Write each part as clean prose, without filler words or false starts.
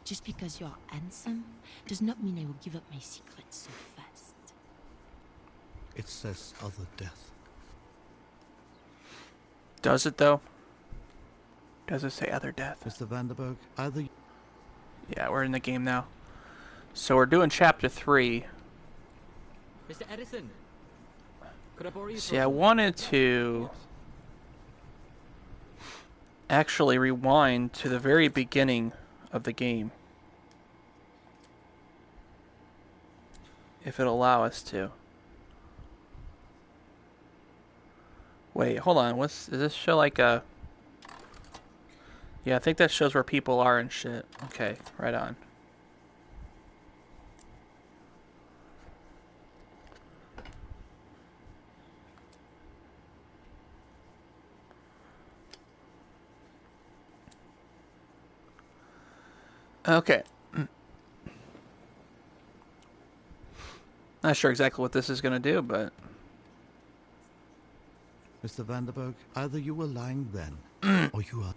Just because you're handsome does not mean I will give up my secrets so fast. It says other death. Does it though? Does it say other death? Mr. Vanderberg, either... Yeah, we're in the game now. So we're doing chapter 3. Mr. Edison, could I borrow you? See, I wanted to actually rewind to the very beginning of the game. If it'll allow us to. Wait, hold on. Does this show like a... Yeah, I think that shows where people are and shit. Okay, right on. Okay. Not sure exactly what this is going to do, but... Mr. Vanderberg, either you were lying then, or you are...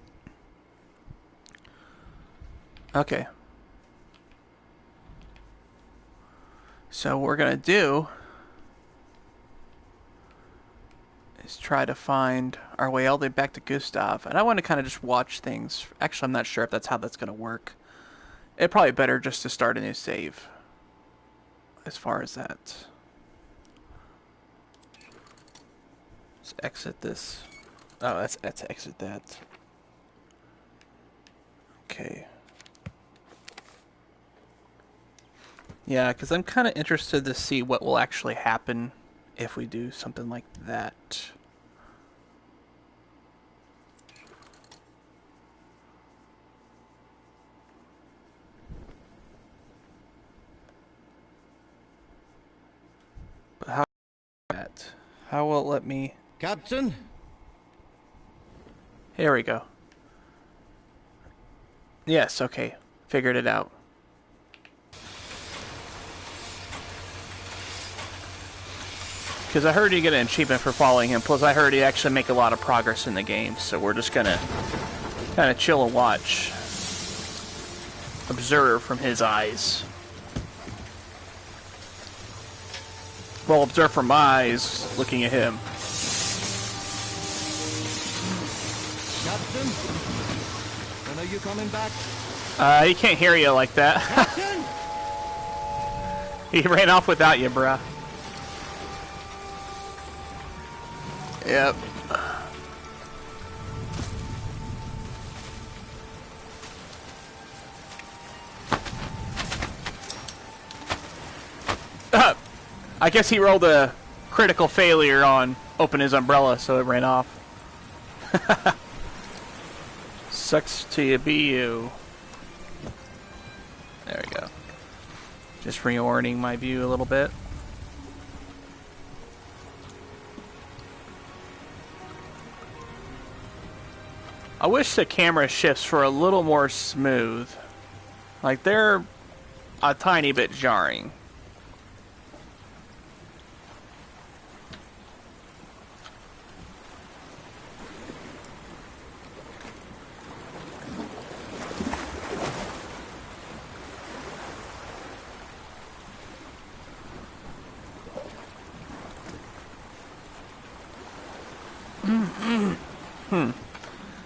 Okay. So what we're going to do is try to find our way all the way back to Gustav. And I want to kind of just watch things. Actually, I'm not sure if that's how that's going to work. It'd probably better just to start a new save. As far as that. Let's exit this. Oh, let's exit that. Okay. Yeah, because I'm kind of interested to see what will actually happen if we do something like that. But how will it let me... Captain? Here we go. Yes, okay. Figured it out. Because I heard you get an achievement for following him. Plus, I heard he actually make a lot of progress in the game. So we're just gonna kind of chill and watch. Observe from his eyes. Well, observe from my eyes looking at him. Captain? When are you coming back? He can't hear you like that. Captain? He ran off without you, bruh. Yep. I guess he rolled a critical failure on open his umbrella, so it ran off. Sucks to be you. There we go. Just reorienting my view a little bit. I wish the camera shifts were a little more smooth. Like, they're a tiny bit jarring.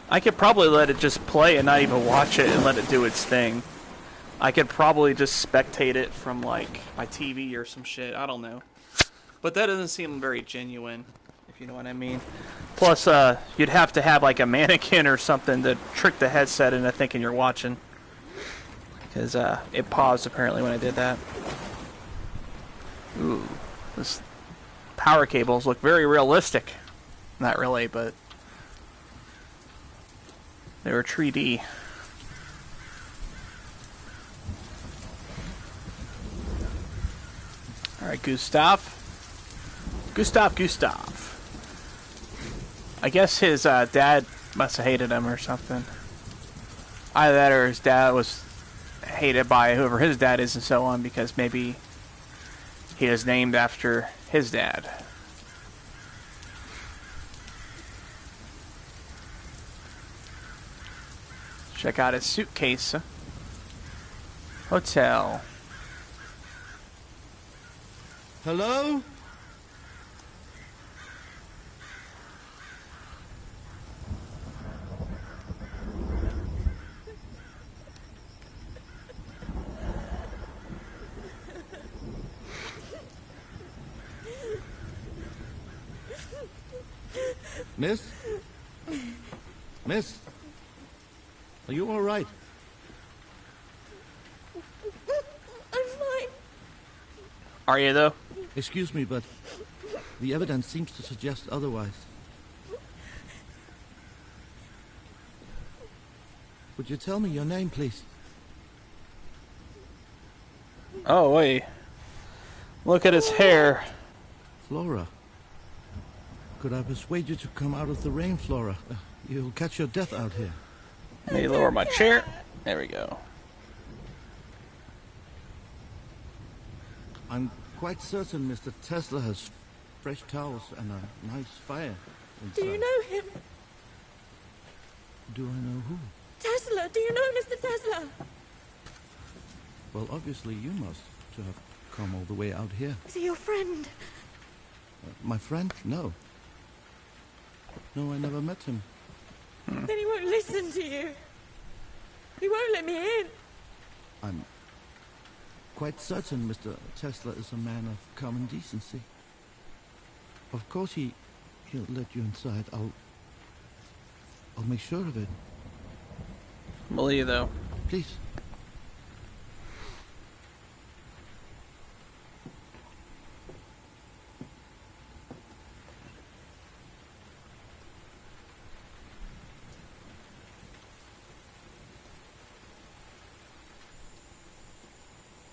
I could probably let it just play and not even watch it and let it do its thing. I could probably just spectate it from, like, my TV or some shit. I don't know. But that doesn't seem very genuine, if you know what I mean. Plus, you'd have to have, like, a mannequin or something to trick the headset into thinking you're watching. Because it paused, apparently, when I did that. Ooh. This power cables look very realistic. Not really, but... they were 3D. Alright, Gustav. Gustav. I guess his dad must have hated him or something. Either that or his dad was hated by whoever his dad is and so on, because maybe he is named after his dad. Check out his suitcase. Hotel. Hello? Miss? Miss? Are you all right? I'm fine. Are you though? Excuse me, but the evidence seems to suggest otherwise. Would you tell me your name, please? Oh wait. Look at his hair. Flora. Could I persuade you to come out of the rain, Flora? You'll catch your death out here. Let me lower my chair. There we go. I'm quite certain Mr. Tesla has fresh towels and a nice fire inside. Do you know him? Do I know who? Tesla, do you know Mr. Tesla? Well, obviously you must, to have come all the way out here. Is he your friend? My friend? No. No, I never met him. Then he won't listen to you. He won't let me in. I'm quite certain Mr. Tesla is a man of common decency. Of course he'll let you inside. I'll make sure of it. Believe though. Please.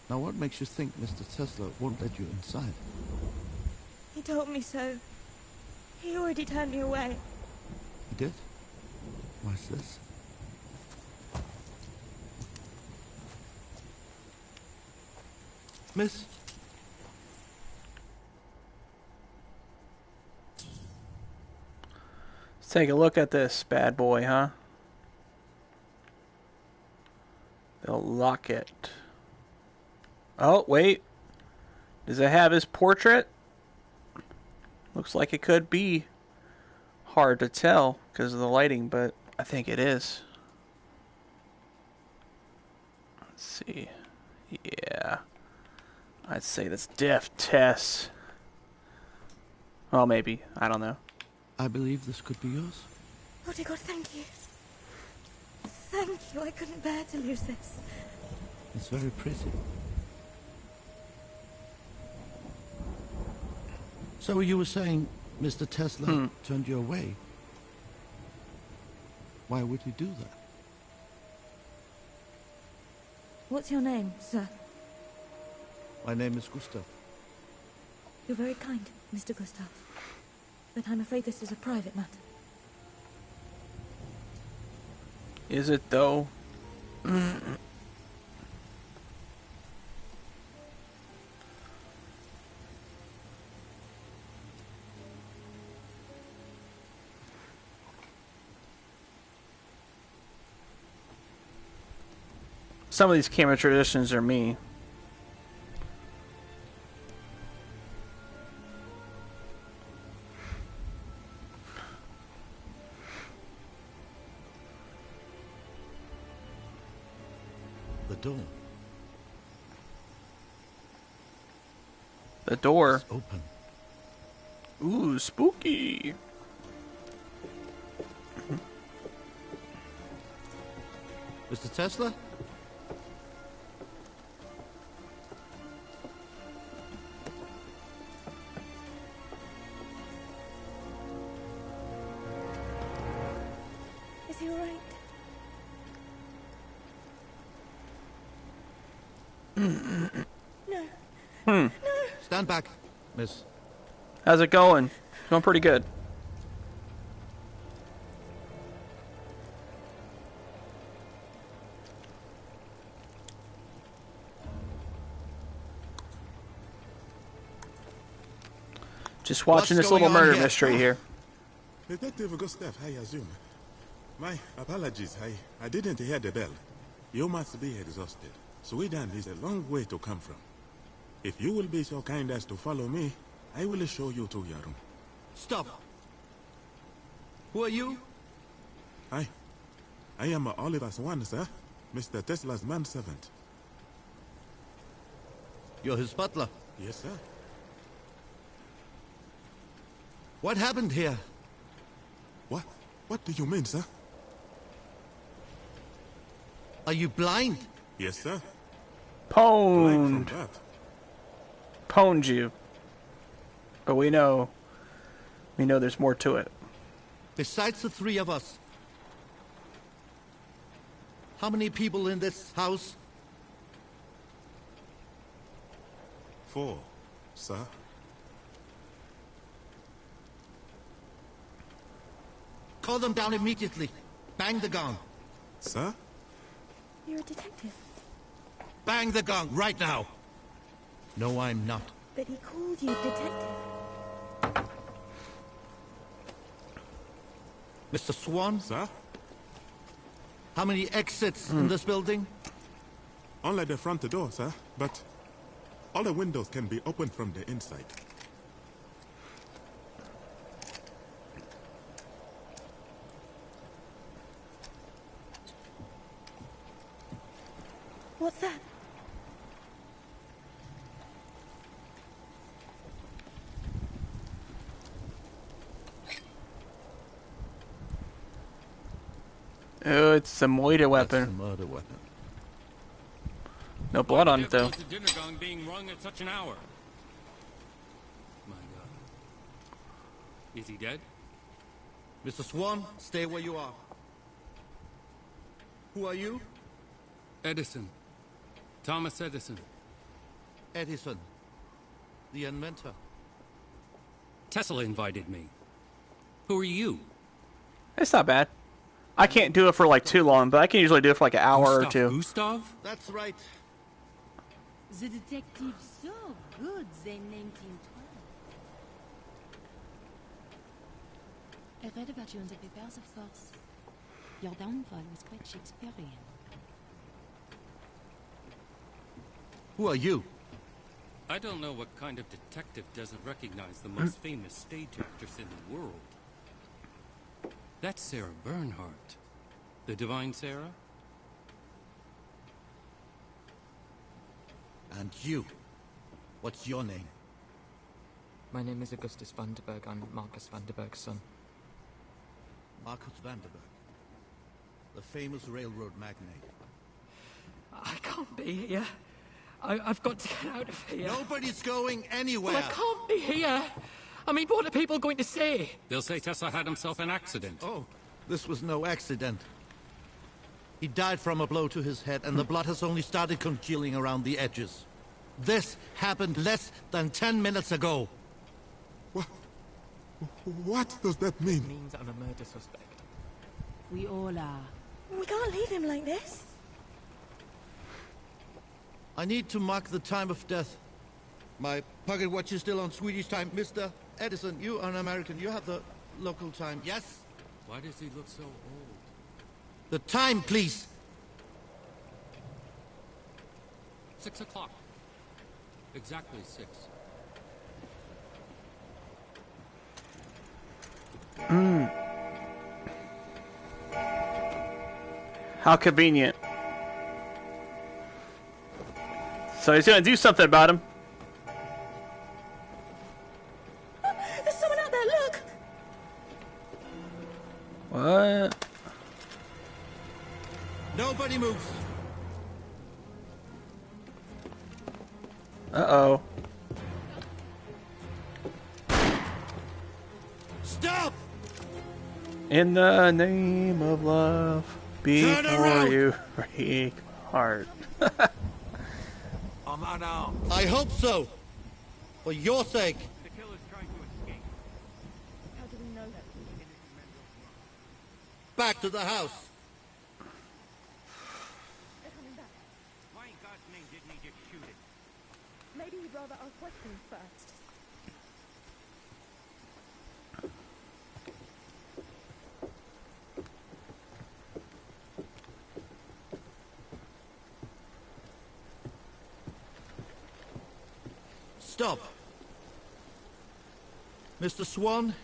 Now, what makes you think Mr. Tesla won't let you inside? He told me so. He already turned me away. He did? Why's this? Miss? Let's take a look at this bad boy, huh? The locket. Oh, wait. Does it have his portrait? Looks like it could be. Hard to tell because of the lighting, but I think it is. Let's see. Yeah. I'd say that's Def Tess. Well, maybe. I don't know. I believe this could be yours. Oh dear God, thank you. Thank you. I couldn't bear to lose this. It's very pretty. So you were saying Mr. Tesla turned you away? Why would he do that? What's your name, sir? My name is Gustav. You're very kind, Mr. Gustav. But I'm afraid this is a private matter. Is it though? Some of these camera traditions are me. The door. The door. It's open. Ooh, spooky. Mr. Tesla? Is he all right? No. No. Stand back, miss. How's it going? Going pretty good. Just watching What's this little going on murder here? mystery here. Detective Gustav, I assume. My apologies, I didn't hear the bell. You must be exhausted. Sweden is a long way to come from. If you will be so kind as to follow me, I will show you to your room. Stop. Who are you? I am Oliver Swan, sir. Mr. Tesla's manservant. You're his butler. Yes, sir. What happened here? What? What do you mean, sir? Are you blind? Yes, sir. Blind from Pwned. birth. Pwned you. But we know there's more to it. Besides the three of us, how many people in this house? 4, sir. Call them down immediately. Bang the gong. Sir? You're a detective. Bang the gong right now. No, I'm not. But he called you detective. Mr. Swan, Sir? how many exits in this building? Only the front door, sir. But all the windows can be opened from the inside. What's that? Oh, it's a murder That's weapon. a murder weapon. No blood on it though. Was the dinner gong being rung at such an hour? My God. Is he dead? Mr. Swan, stay where you are. Who are you? Edison. Thomas Edison. Edison, the inventor. Tesla invited me. Who are you? It's not bad. I can't do it for like too long, but I can usually do it for like an hour or two. Gustav? That's right. The detective so good they named him Twelve. I read about you in the papers, of course. Your downfall was quite Shakespearean. Who are you? I don't know what kind of detective doesn't recognize the most famous stage actress in the world. That's Sarah Bernhardt. The Divine Sarah? And you. What's your name? My name is Augustus Vanderberg. I'm Marcus Vanderberg's son. Marcus Vanderberg. The famous railroad magnate. I can't be here. I've got to get out of here. Nobody's going anywhere. Well, I can't be here. I mean, what are people going to say? They'll say Tesla had himself an accident. Oh, this was no accident. He died from a blow to his head, and the blood has only started congealing around the edges. This happened less than 10 minutes ago. What does that mean? It means I'm a murder suspect. We all are. We can't leave him like this. I need to mark the time of death. My pocket watch is still on Swedish time. Mr. Edison, you are an American. You have the local time. Yes? Why does he look so old? The time, please. 6 o'clock. Exactly 6. How convenient. So he's gonna do something about him. There's someone out there, look! What? Nobody moves. Uh-oh. Stop! In the name of love, Turn before around! you break my heart. I'm unarmed. I hope so. For your sake. The killer's trying to escape. How do we know that? Back to the house. They're coming back. Why in God's name didn't he just shoot it? Maybe he'd rather ask questions first. stop. Mr. Swan,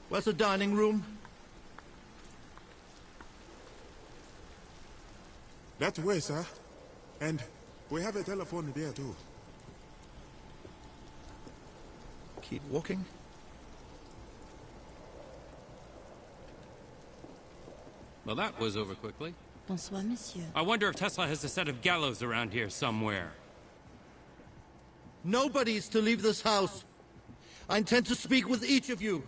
where's the dining room? That way, sir. And we have a telephone there, too. Keep walking. Well, that was over quickly. Bonsoir, monsieur. I wonder if Tesla has a set of gallows around here somewhere. Nobody is to leave this house. I intend to speak with each of you.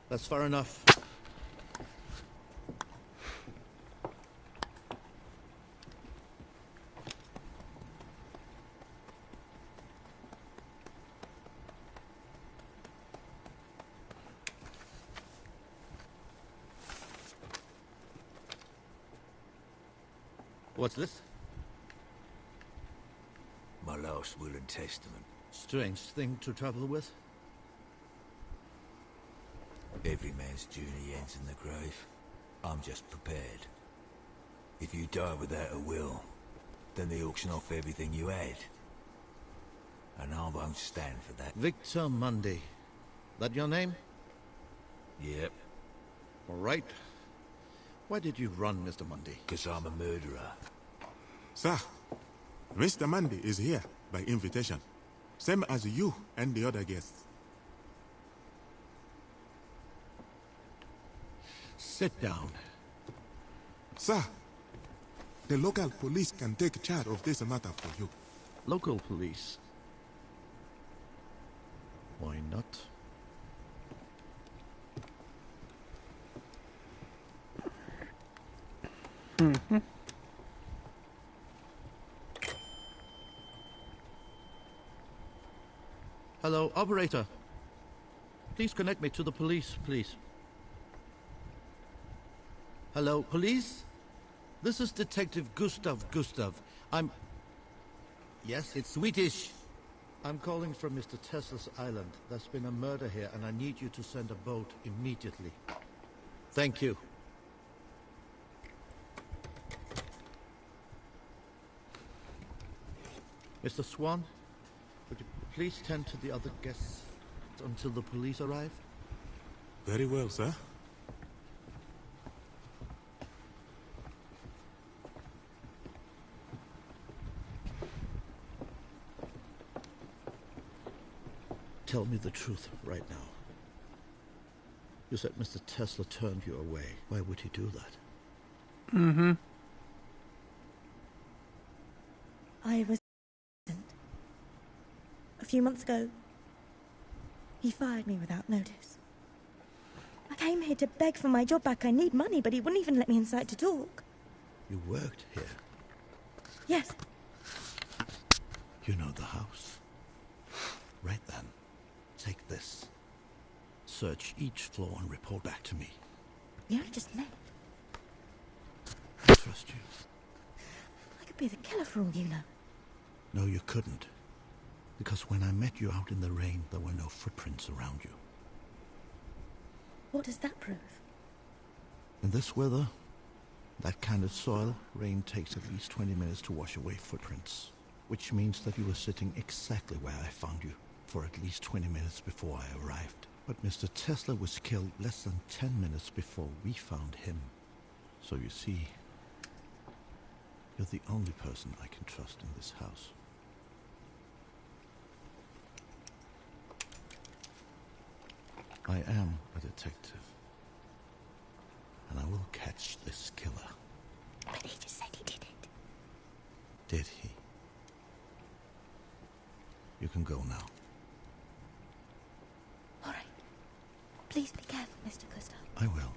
That's far enough. What's this? My last will and testament. Strange thing to travel with. Every man's journey ends in the grave. I'm just prepared. If you die without a will, then they auction off everything you had. And I won't stand for that. Victor Mundy. That your name? Yep, All right. Why did you run, Mr. Mundy? 'cause I'm a murderer. Sir, Mr. Mandy is here by invitation. Same as you and the other guests. Sit down. Sir, the local police can take charge of this matter for you. Local police. Why not? Hello, operator. Please connect me to the police, please. Hello, police? This is Detective Gustav. Yes, it's Swedish. I'm calling from Mr. Tesla's island. There's been a murder here, and I need you to send a boat immediately. Thank you. Mr. Swan, would you please tend to the other guests until the police arrive? Very well, sir. Tell me the truth right now. You said Mr. Tesla turned you away. Why would he do that? I was a few months ago. He fired me without notice. I came here to beg for my job back. I need money, but he wouldn't even let me inside to talk. You worked here. Yes, You know the house. Right then. Take this. Search each floor and report back to me. we only just met. I trust you. I could be the killer for all you know. No, you couldn't. Because when I met you out in the rain, there were no footprints around you. What does that prove? In this weather, that kind of soil, rain takes at least 20 minutes to wash away footprints. Which means that you were sitting exactly where I found you for at least 20 minutes before I arrived. But Mr. Tesla was killed less than 10 minutes before we found him. So you see, you're the only person I can trust in this house. I am a detective. And I will catch this killer. But he just said he didn't. Did he? You can go now. All right. Please be careful, Mr. Gustav. I will.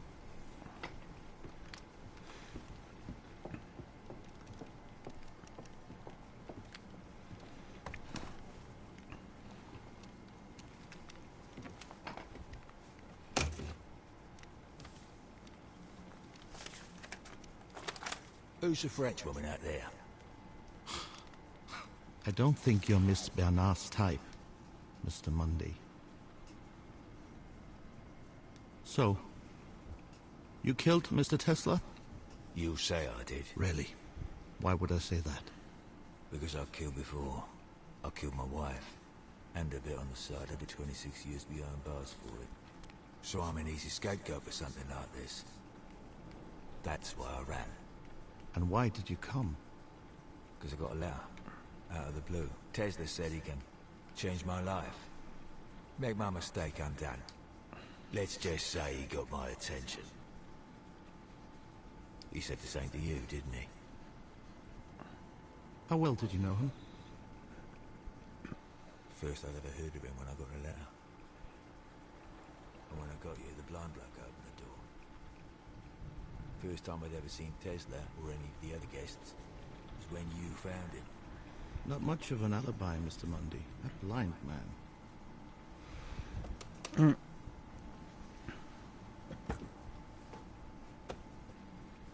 Who's the French woman out there? I don't think you're Miss Bernard's type, Mr. Mundy. So, you killed Mr. Tesla? You say I did. Really? Why would I say that? Because I've killed before. I killed my wife. And a bit on the side. I'll be 26 years behind bars for it. So I'm an easy scapegoat for something like this. That's why I ran. And why did you come? Because I got a letter. Out of the blue. Tesla said he can change my life. Make my mistake, I'm done. Let's just say he got my attention. He said the same to you, didn't he? How well did you know him? First I'd ever heard of him when I got a letter. And when I got you, the blind bloke opened the door. First time I'd ever seen Tesla, or any of the other guests, was when you found him. Not much of an alibi, Mr. Mundy. A blind man.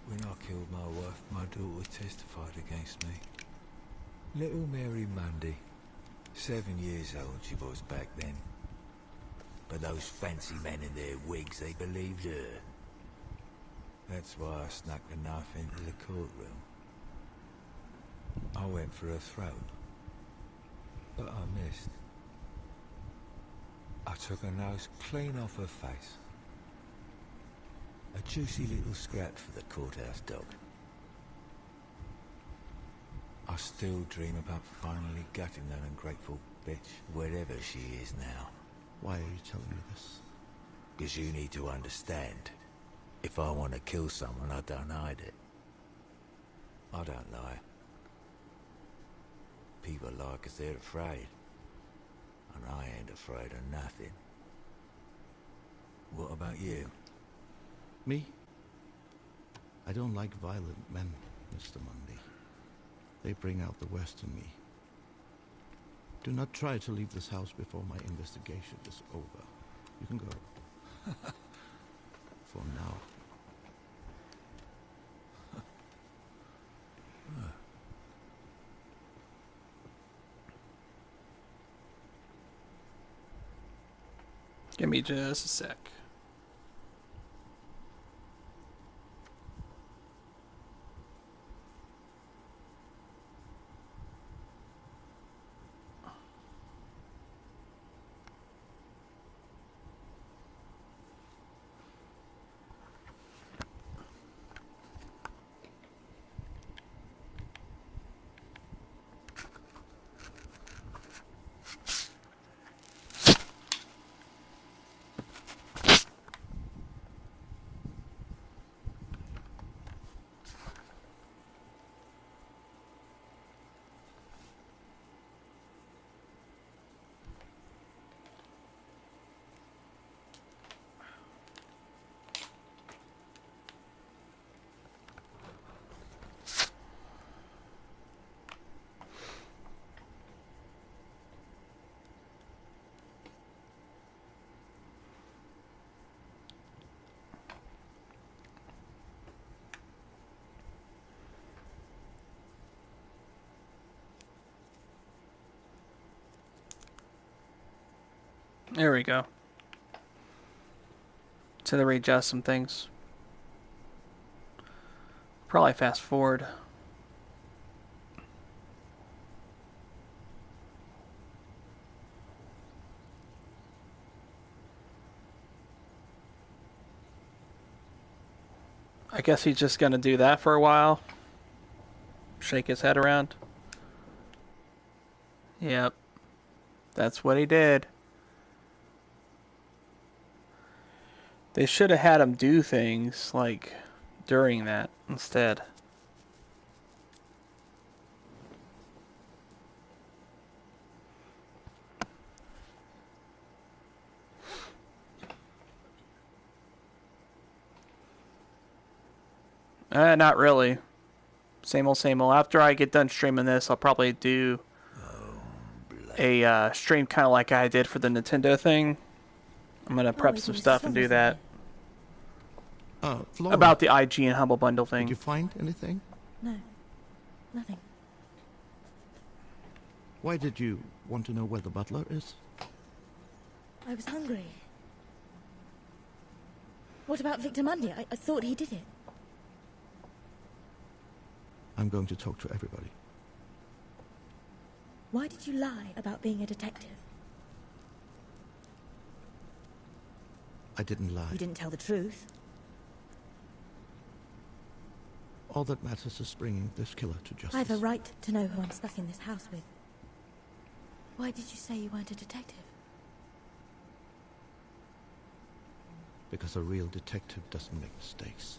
When I killed my wife, my daughter testified against me. Little Mary Mundy. 7 years old she was back then. But those fancy men in their wigs, they believed her. That's why I snuck the knife into the courtroom. I went for her throat. But I missed. I took her nose clean off her face. A juicy little scrap for the courthouse dog. I still dream about finally gutting that ungrateful bitch, wherever she is now. Why are you telling me this? Because you need to understand. If I want to kill someone, I don't hide it. I don't lie. People lie because they're afraid. And I ain't afraid of nothing. What about you? Me? I don't like violent men, Mr. Mundy. They bring out the worst in me. Do not try to leave this house before my investigation is over. You can go. For now. Give me just a sec. There we go. So they readjust some things. Probably fast forward. I guess he's just gonna do that for a while. Shake his head around. Yep. That's what he did. They should have had him do things, like, during that, instead. Not really. Same old, same old. After I get done streaming this, I'll probably do a stream kind of like I did for the Nintendo thing. I'm going to prep some stuff and do that. Flora, about the IG and Humble Bundle thing. Did you find anything? No. Nothing. Why did you want to know where the butler is? I was hungry. What about Victor Mundy? I thought he did it. I'm going to talk to everybody. Why did you lie about being a detective? I didn't lie. You didn't tell the truth. All that matters is bringing this killer to justice. I have a right to know who I'm stuck in this house with. Why did you say you weren't a detective? Because a real detective doesn't make mistakes.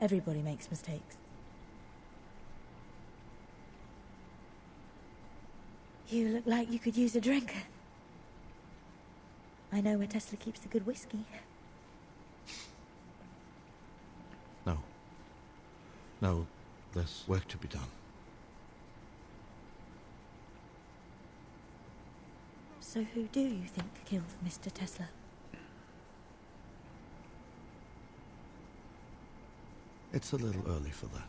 Everybody makes mistakes. You look like you could use a drink. I know where Tesla keeps the good whiskey. No. No, there's work to be done. So who do you think killed Mr. Tesla? It's a little early for that.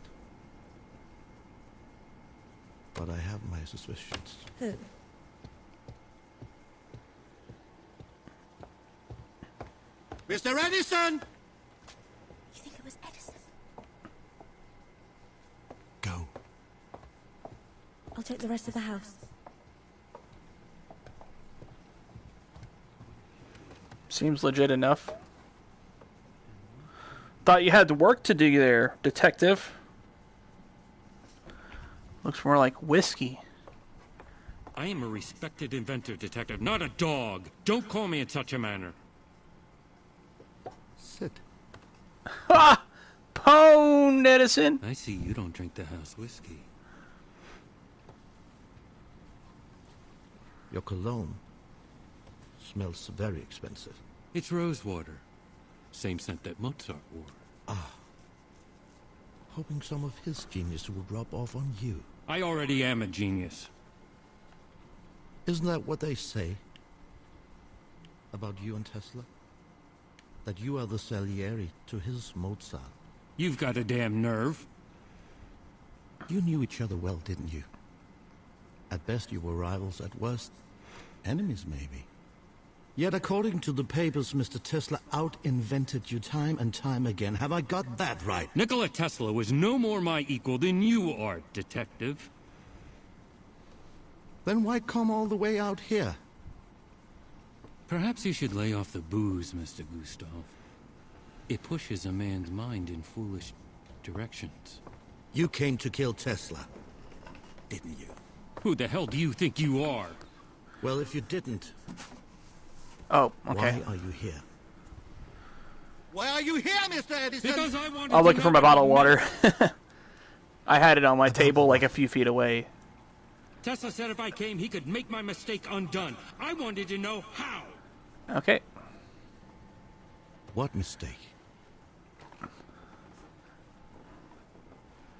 But I have my suspicions. Who? Mr. Edison! You think it was Edison? Go. I'll check the rest of the house. Seems legit enough. Thought you had work to do there, detective. Looks more like whiskey. I am a respected inventor, detective, not a dog. Don't call me in such a manner. Sit. Ha! Pwned, Edison! I see you don't drink the house whiskey. Your cologne smells very expensive. It's rose water. Same scent that Mozart wore. Ah. Hoping some of his genius would rub off on you. I already am a genius. Isn't that what they say about you and Tesla? That you are the Salieri to his Mozart. You've got a damn nerve. You knew each other well, didn't you? At best you were rivals, at worst enemies maybe. Yet according to the papers, Mr. Tesla out-invented you time and time again. Have I got that right? Nikola Tesla was no more my equal than you are, detective. Then why come all the way out here? Perhaps you should lay off the booze, Mr. Gustav. It pushes a man's mind in foolish directions. You came to kill Tesla, didn't you? Who the hell do you think you are? Well, if you didn't, Oh, okay. why are you here? Why are you here, Mr. Edison? Because I wanted I'm to looking for know my bottle of what you water. I had it on my table like a few feet away. Tesla said if I came, he could make my mistake undone. I wanted to know how. Okay. What mistake?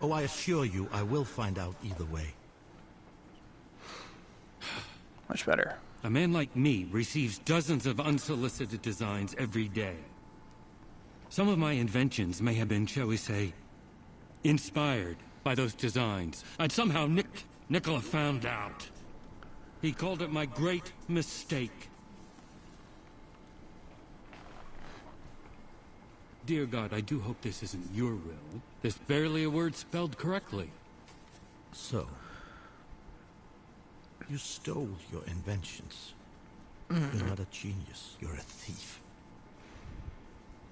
Oh, I assure you, I will find out either way. Much better. A man like me receives dozens of unsolicited designs every day. Some of my inventions may have been, shall we say, inspired by those designs. And somehow Nikola found out. He called it my great mistake. Dear God, I do hope this isn't your will. There's barely a word spelled correctly. So, you stole your inventions. You're not a genius, you're a thief.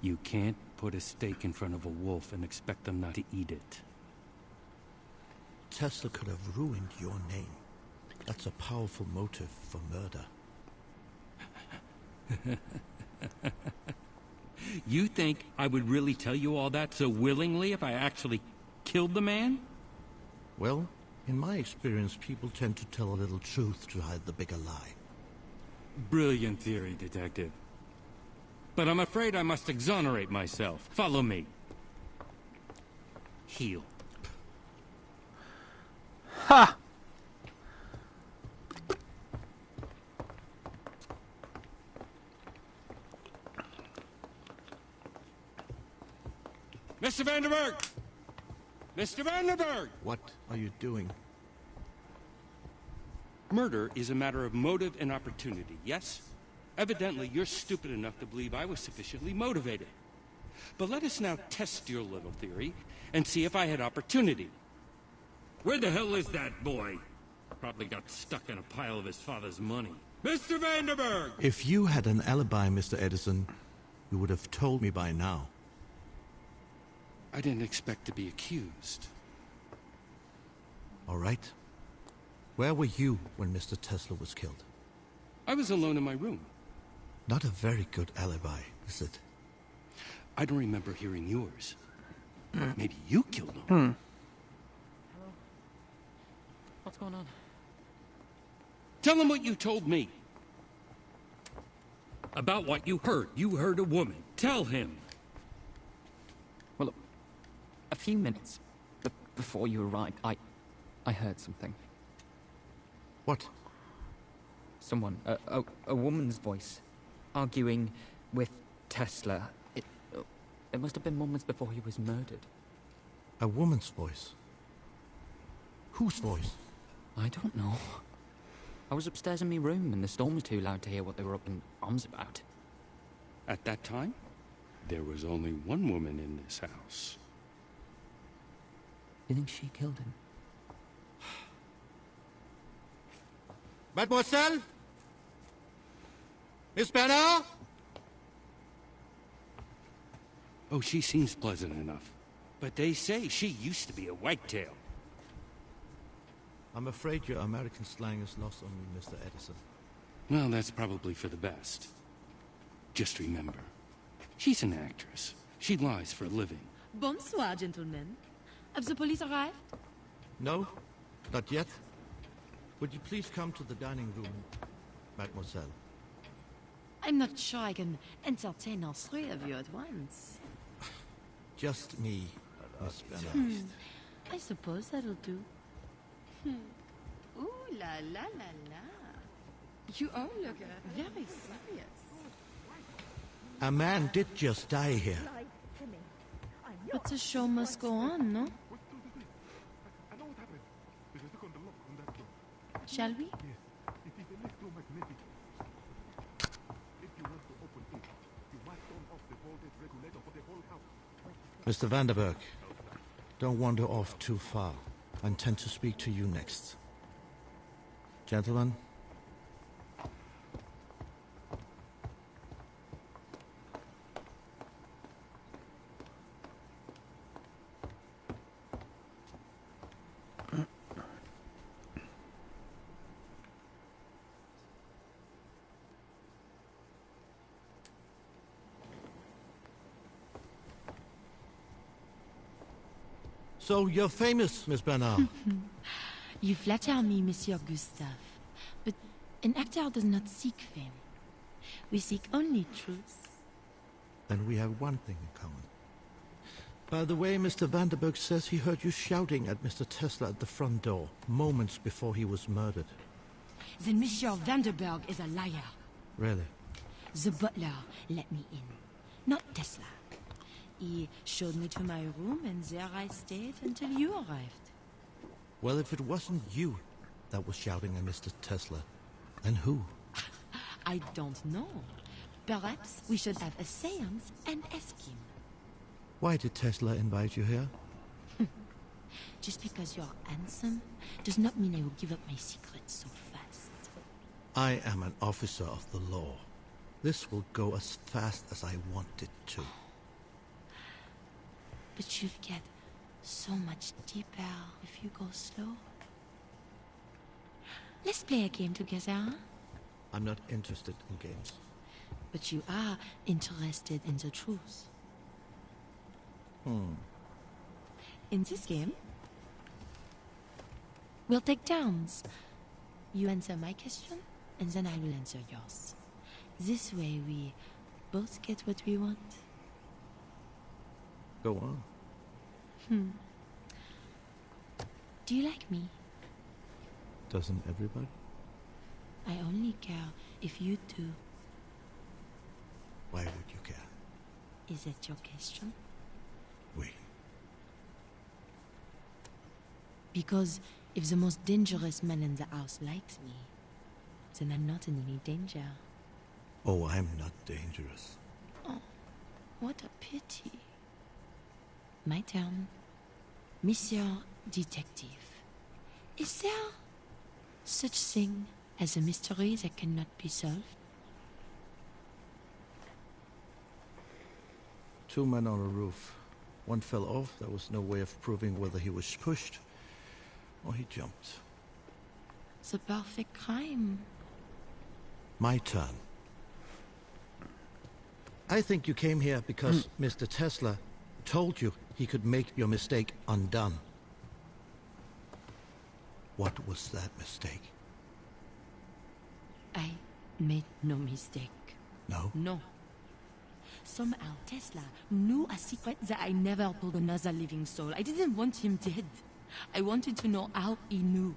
You can't put a steak in front of a wolf and expect them not to eat it. Tesla could have ruined your name. That's a powerful motive for murder. You think I would really tell you all that so willingly if I actually killed the man? Well, in my experience, people tend to tell a little truth to hide the bigger lie. Brilliant theory, Detective. But I'm afraid I must exonerate myself. Follow me. Heal. Ha! Mr. Vanderberg! Mr. Vanderberg! What are you doing? Murder is a matter of motive and opportunity, yes? Evidently, you're stupid enough to believe I was sufficiently motivated. But let us now test your little theory and see if I had opportunity. Where the hell is that boy? Probably got stuck in a pile of his father's money. Mr. Vanderberg! If you had an alibi, Mr. Edison, you would have told me by now. I didn't expect to be accused. All right. Where were you when Mr. Tesla was killed? I was alone in my room. Not a very good alibi, is it? I don't remember hearing yours. Maybe you killed him. Hello? What's going on? Tell him what you told me. About what you heard. You heard a woman. Tell him. Well, a few minutes before you arrived, I heard something. What? Someone, a woman's voice, arguing with Tesla. It must have been moments before he was murdered. A woman's voice? Whose voice? I don't know. I was upstairs in my room and the storm was too loud to hear what they were up in arms about. At that time, there was only one woman in this house. You think she killed him? Mademoiselle? Miss Banner? Oh, she seems pleasant enough. But they say she used to be a whitetail. I'm afraid your American slang is lost on me, Mr. Edison. Well, that's probably for the best. Just remember, she's an actress. She lies for a living. Bonsoir, gentlemen. Have the police arrived? No, not yet. Would you please come to the dining room, mademoiselle? I'm not sure I can entertain all three of you at once. Just me, Miss Banner. I suppose that'll do. Ooh la la la la. You all look very serious. A man did just die here. But the show must go on, no? Shall we? Mr. Vanderberg, don't wander off too far. I intend to speak to you next. Gentlemen? So you're famous, Miss Bernard. You flatter me, Monsieur Gustave. But an actor does not seek fame. We seek only truth. Then we have one thing in common. By the way, Mr. Vanderberg says he heard you shouting at Mr. Tesla at the front door, moments before he was murdered. Then Monsieur Vanderberg is a liar. Really? The butler let me in, not Tesla. He showed me to my room, and there I stayed until you arrived. Well, if it wasn't you that was shouting at Mr. Tesla, then who? I don't know. Perhaps we should have a séance and ask him. Why did Tesla invite you here? Just because you're handsome does not mean I will give up my secrets so fast. I am an officer of the law. This will go as fast as I want it to. But you'll get so much deeper if you go slow. Let's play a game together, huh? I'm not interested in games. But you are interested in the truth. In this game, we'll take turns. You answer my question, and then I will answer yours. This way we both get what we want. Go on. Do you like me? Doesn't everybody? I only care if you do. Why would you care? Is that your question? Oui. Because If the most dangerous man in the house likes me, then I'm not in any danger. Oh, I'm not dangerous. Oh, what a pity. My turn. Monsieur Detective, is there such thing as a mystery that cannot be solved? 2 men on a roof. One fell off. There was no way of proving whether he was pushed or he jumped. The perfect crime. My turn. I think you came here because Mr. Tesla told you he could make your mistake undone. What was that mistake? I made no mistake. No? No. Somehow Tesla knew a secret that I never told another living soul. I didn't want him dead. I wanted to know how he knew.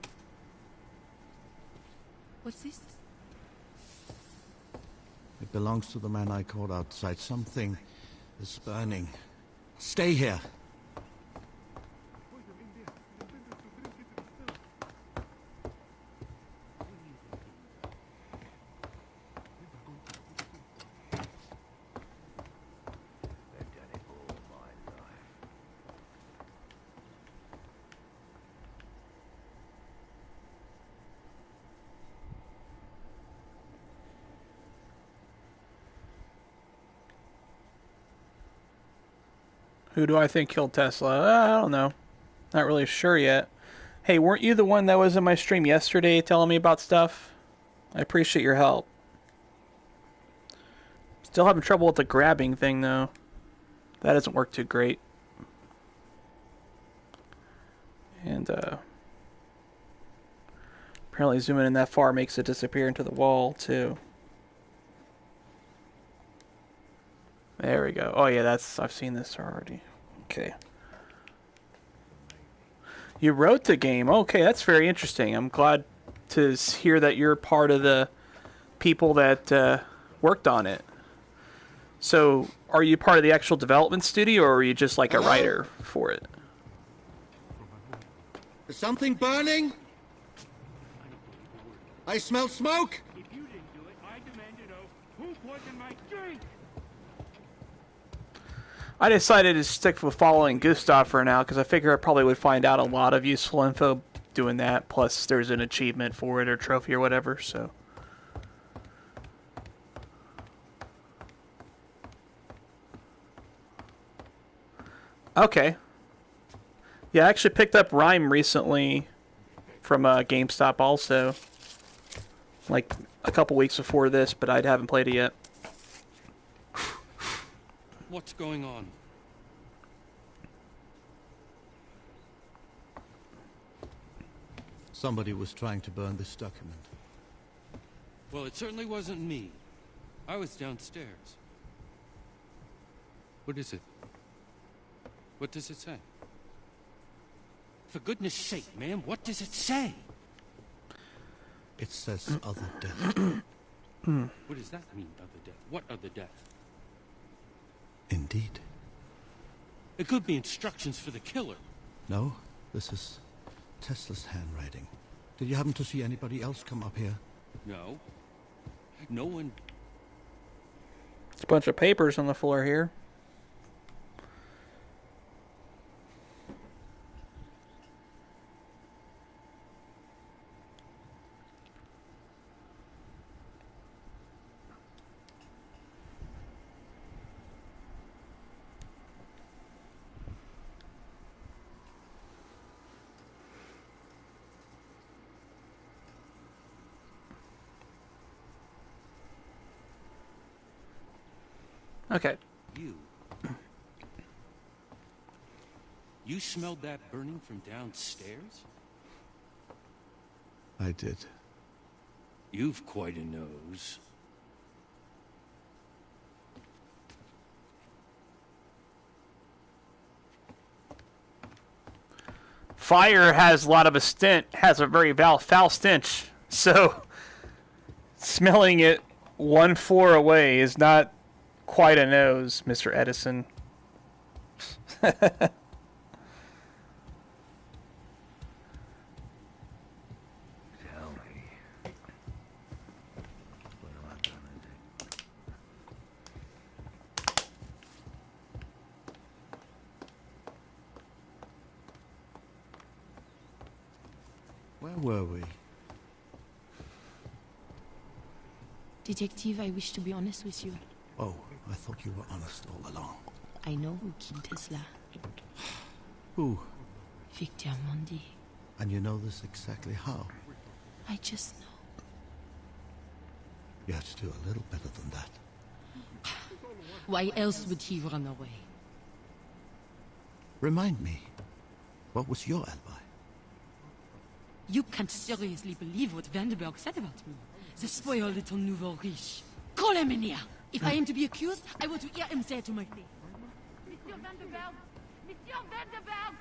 What's this? It belongs to the man I caught outside. Something is burning. Stay here. Who do I think killed Tesla? I don't know. Not really sure yet. Hey, weren't you the one that was in my stream yesterday telling me about stuff? I appreciate your help. Still having trouble with the grabbing thing, though. That doesn't work too great. And, apparently zooming in that far makes it disappear into the wall, too. There we go. Oh, yeah, I've seen this already. Okay. You wrote the game. Okay, that's very interesting. I'm glad to hear that you're part of the people that worked on it. So, are you part of the actual development studio, or are you just like a writer for it? Is something burning? I smell smoke! If you didn't do it, I demand to know who poisoned my drink! I decided to stick with following Gustav for now, because I figure I probably would find out a lot of useful info doing that, plus there's an achievement for it, or trophy, or whatever, so... Okay. Yeah, I actually picked up Rhyme recently from GameStop also. Like, a couple weeks before this, but I haven't played it yet. What's going on? Somebody was trying to burn this document. Well, it certainly wasn't me. I was downstairs. What is it? What does it say? For goodness sake, man, what does it say? It says other death. What does that mean, other death? What other death? Indeed. It could be instructions for the killer. No, this is Tesla's handwriting. Did you happen to see anybody else come up here? No. No one... There's a bunch of papers on the floor here. Okay. You smelled that burning from downstairs? I did. You've quite a nose. Fire has a lot of has a very foul stench. So, smelling it one floor away is not quite a nose, Mr. Edison. were we? Detective, I wish to be honest with you. Oh, I thought you were honest all along. I know who killed Tesla. Who? Victor Mondi. And you know this exactly how? I just know. You have to do a little better than that. Why else would he run away? Remind me, what was your alibi? You can't seriously believe what Vandenberg said about me. The spoiled little nouveau riche. Call him in here. If I am to be accused, I want to hear him say it to my face. Monsieur Vandenberg! Monsieur Vandenberg!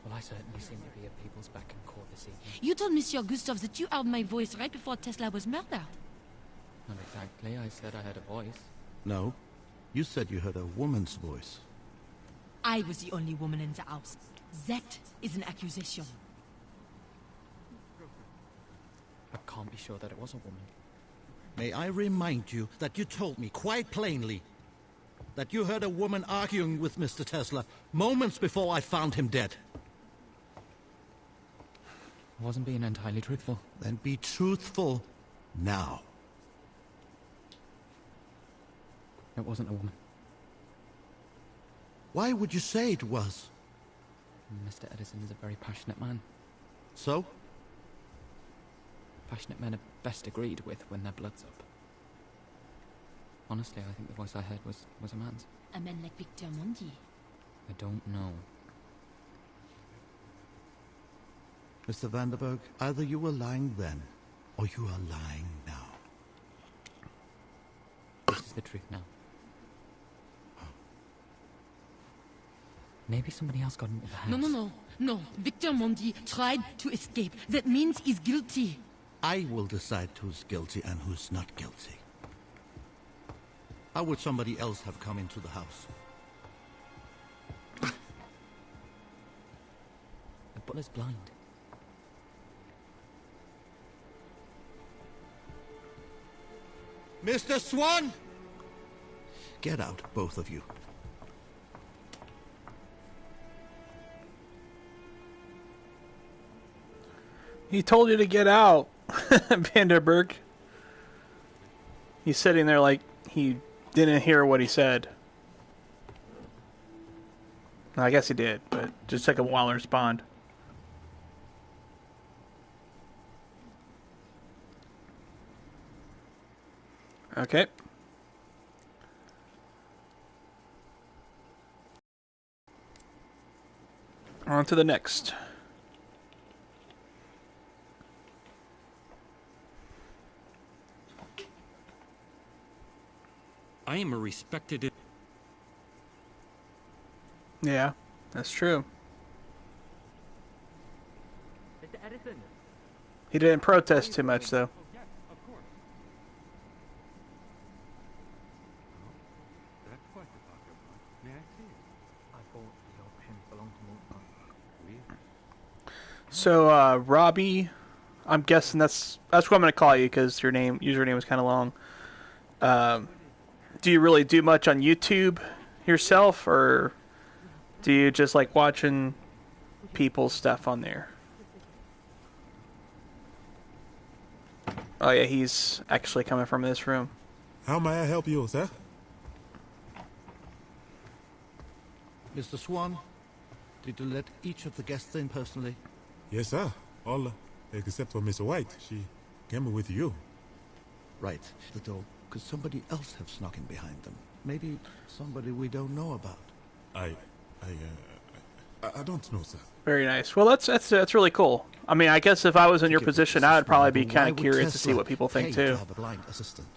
Well, I certainly seem to be at people's beck and call this evening. You told Monsieur Gustave that you heard my voice right before Tesla was murdered. Not exactly. I said I heard a voice. No, you said you heard a woman's voice. I was the only woman in the house. That is an accusation. I can't be sure that it was a woman. May I remind you that you told me quite plainly that you heard a woman arguing with Mr. Tesla moments before I found him dead. I wasn't being entirely truthful. Then be truthful now. It wasn't a woman. Why would you say it was? Mr. Edison is a very passionate man. So? Passionate men are best agreed with when their blood's up. Honestly, I think the voice I heard was a man's. A man like Victor Mondi. I don't know. Mr. Vandenberg, either you were lying then, or you are lying now. This is the truth now. Maybe somebody else got into the house. No. Victor Mondi tried to escape. That means he's guilty. I will decide who's guilty and who's not guilty. How would somebody else have come into the house? The butler's blind. Mr. Swan! Get out, both of you. He told you to get out, Vanderberg. He's sitting there like he didn't hear what he said. I guess he did, but just took a while to respond. Okay. On to the next. I am a respected... Yeah, that's true. Mr. Edison. He didn't protest too much, though. Oh, yes, of course. That's quite the pocket watch. May I see it? I thought the option belonged to me. So, Robbie, I'm guessing that's what I'm going to call you because your username was kind of long. Do you really do much on YouTube yourself, or do you just like watching people's stuff on there? Oh yeah, he's actually coming from this room. How may I help you, sir? Mr. Swan, did you let each of the guests in personally? Yes, sir. All except for Miss White. She came with you. Right. The door. Could somebody else have snuck in behind them? Maybe somebody we don't know about. I don't know, sir. Very nice. Well, that's really cool. I mean, I guess if I was in your position, I would probably be kind of curious to see what people think too. To have a blind assistant.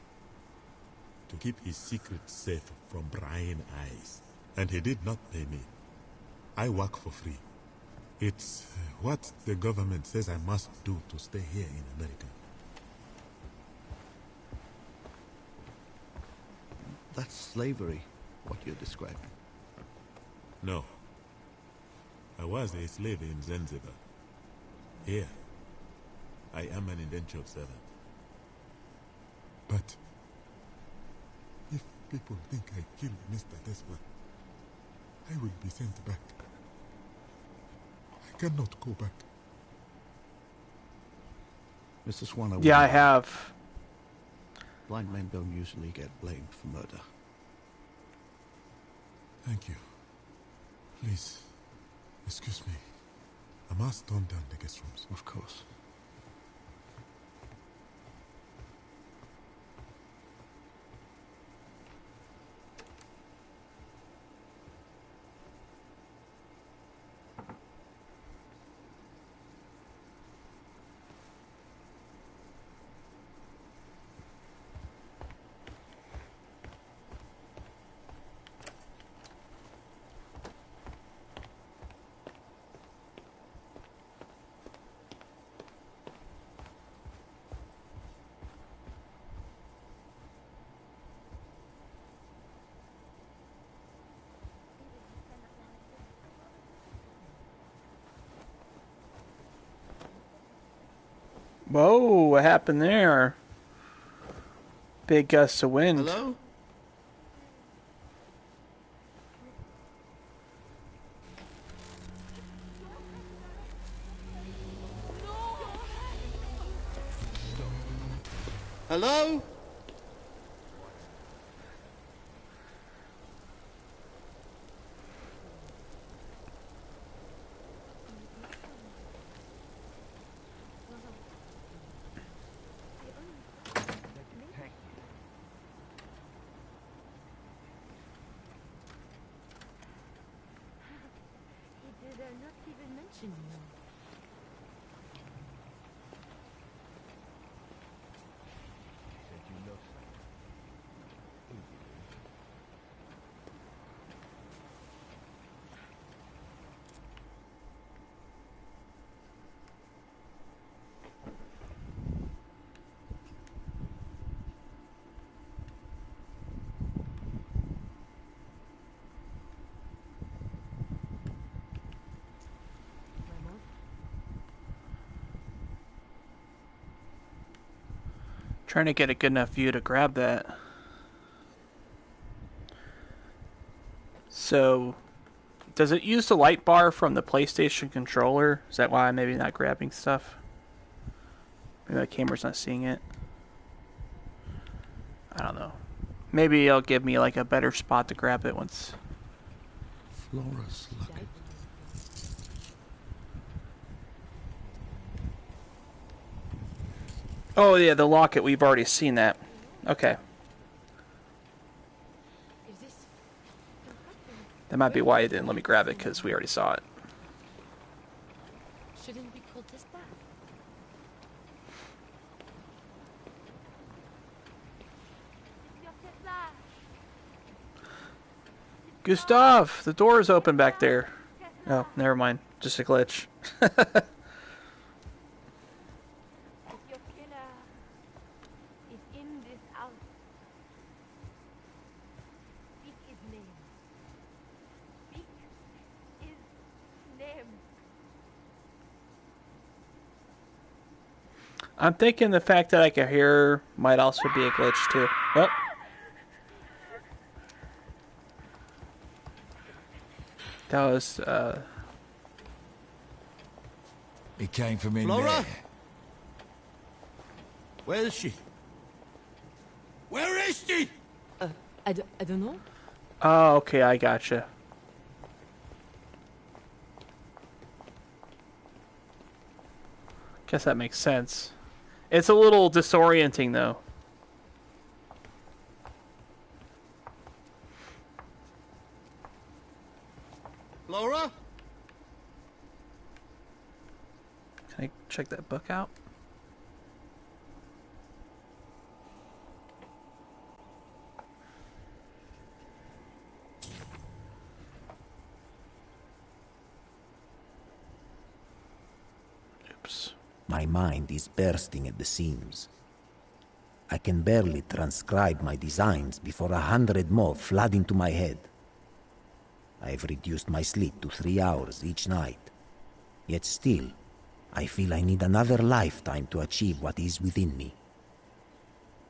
To keep his secret safe from prying eyes. And he did not pay me. I work for free. It's what the government says I must do to stay here in America. That's slavery, what you're describing. No. I was a slave in Zanzibar. Here, I am an indentured servant. But people think I killed Mr. Tesla, I will be sent back. I cannot go back. Mr. Swan, Yeah, I have. Blind men don't usually get blamed for murder. Thank you. Please, excuse me. I must turn down the guest rooms. Of course. Whoa, what happened there? Big gust of wind. Hello? Hello? Not even mention you. Trying to get a good enough view to grab that. So, does it use the light bar from the PlayStation controller? Is that why I'm maybe not grabbing stuff? Maybe my camera's not seeing it. I don't know. Maybe it'll give me like a better spot to grab it once. Flora's lucky. Oh yeah, the locket, we've already seen that. Okay. That might be why it didn't let me grab it, because we already saw it. Shouldn't we call this back? Gustav, the door is open back there. Oh, never mind. Just a glitch. I'm thinking the fact that I can hear her might also be a glitch too. Oh. That was, It came from in Flora? there. Where is she? Where is she? I don't know. oh, okay, I gotcha. Guess that makes sense. It's a little disorienting though. Flora? Can I check that book out? Oops. My mind is bursting at the seams. I can barely transcribe my designs before 100 more flood into my head. I have reduced my sleep to 3 hours each night. Yet still, I feel I need another lifetime to achieve what is within me.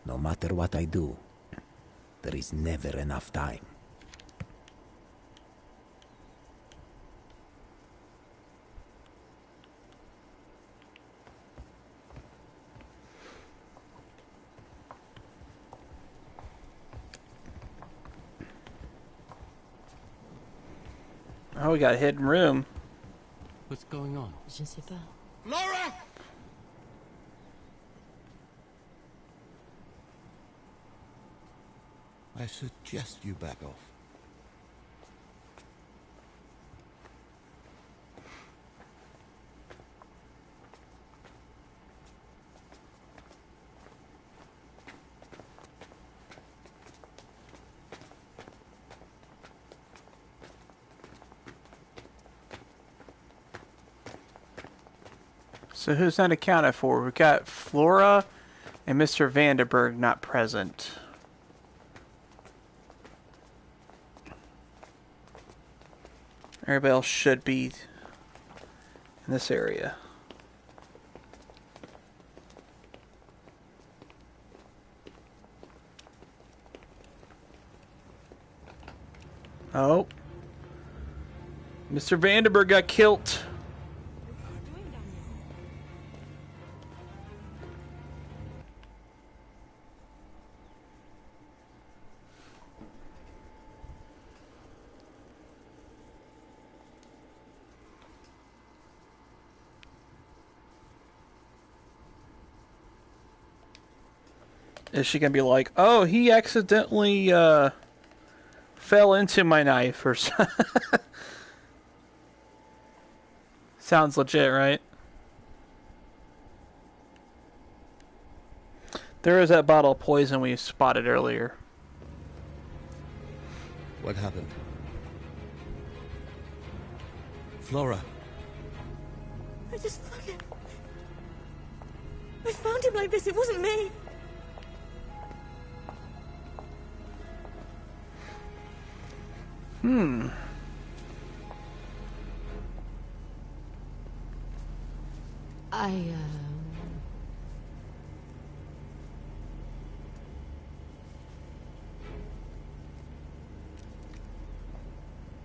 No matter what I do, There is never enough time. Oh, we got a hidden room. What's going on? Je sais pas. Laura! I suggest you back off. So who's not accounted for? We've got Flora and Mr. Vandenberg not present. Everybody else should be in this area. Oh. Mr. Vandenberg got killed. Is she gonna be like, oh, he accidentally fell into my knife or something? Sounds legit, right? There is that bottle of poison we spotted earlier. What happened? Flora. I just found him. I found him like this. It wasn't me.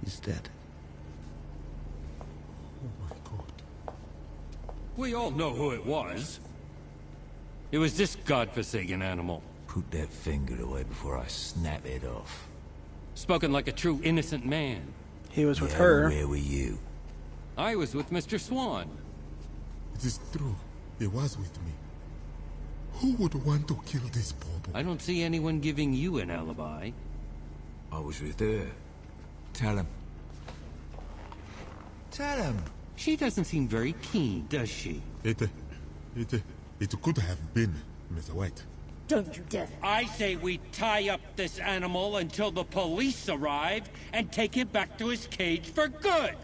He's dead. Oh my god. We all know who it was. It was this godforsaken animal. Put that finger away before I snap it off. Spoken like a true innocent man. He was with Yeah, her. Where were you? I was with Mr. Swan. It is true. He was with me. Who would want to kill this bauble? I don't see anyone giving you an alibi. I was with her. Tell him. Tell him. She doesn't seem very keen, does she? It could have been Mr. White. Don't you dare. I say we tie up this animal until the police arrive and take him back to his cage for good.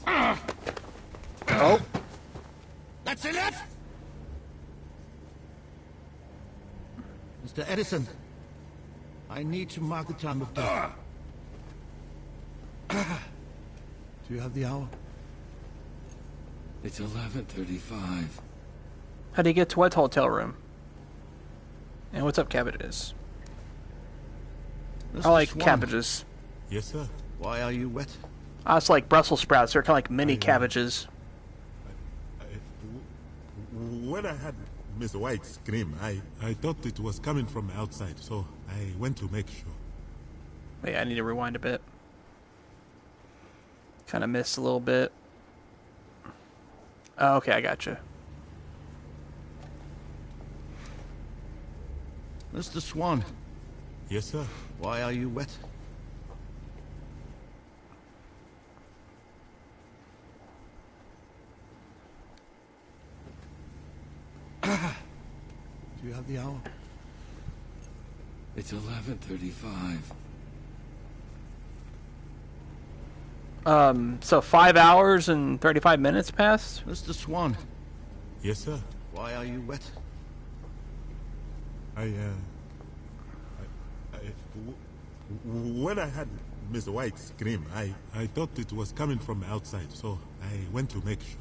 Oh. That's enough! Mr. Edison, I need to mark the time of death. Do you have the hour? It's 11:35. How do you get to White Hotel room? And what's up, cabbages? I like Swan. cabbages. Yes, sir. Why are you wet? It's like Brussels sprouts. They're kind of like mini cabbages. When I had Mr. White scream, I thought it was coming from outside, so I went to make sure. Wait, I need to rewind a bit. Kind of missed a little bit. Oh, okay, I gotcha. Mr. Swan, Yes, sir. why are you wet? Do you have the hour? It's 11:35. So 5 hours and 35 minutes passed? Mr. Swan, Yes, sir. why are you wet? When I had Mr. White scream, I thought it was coming from outside, so I went to make sure.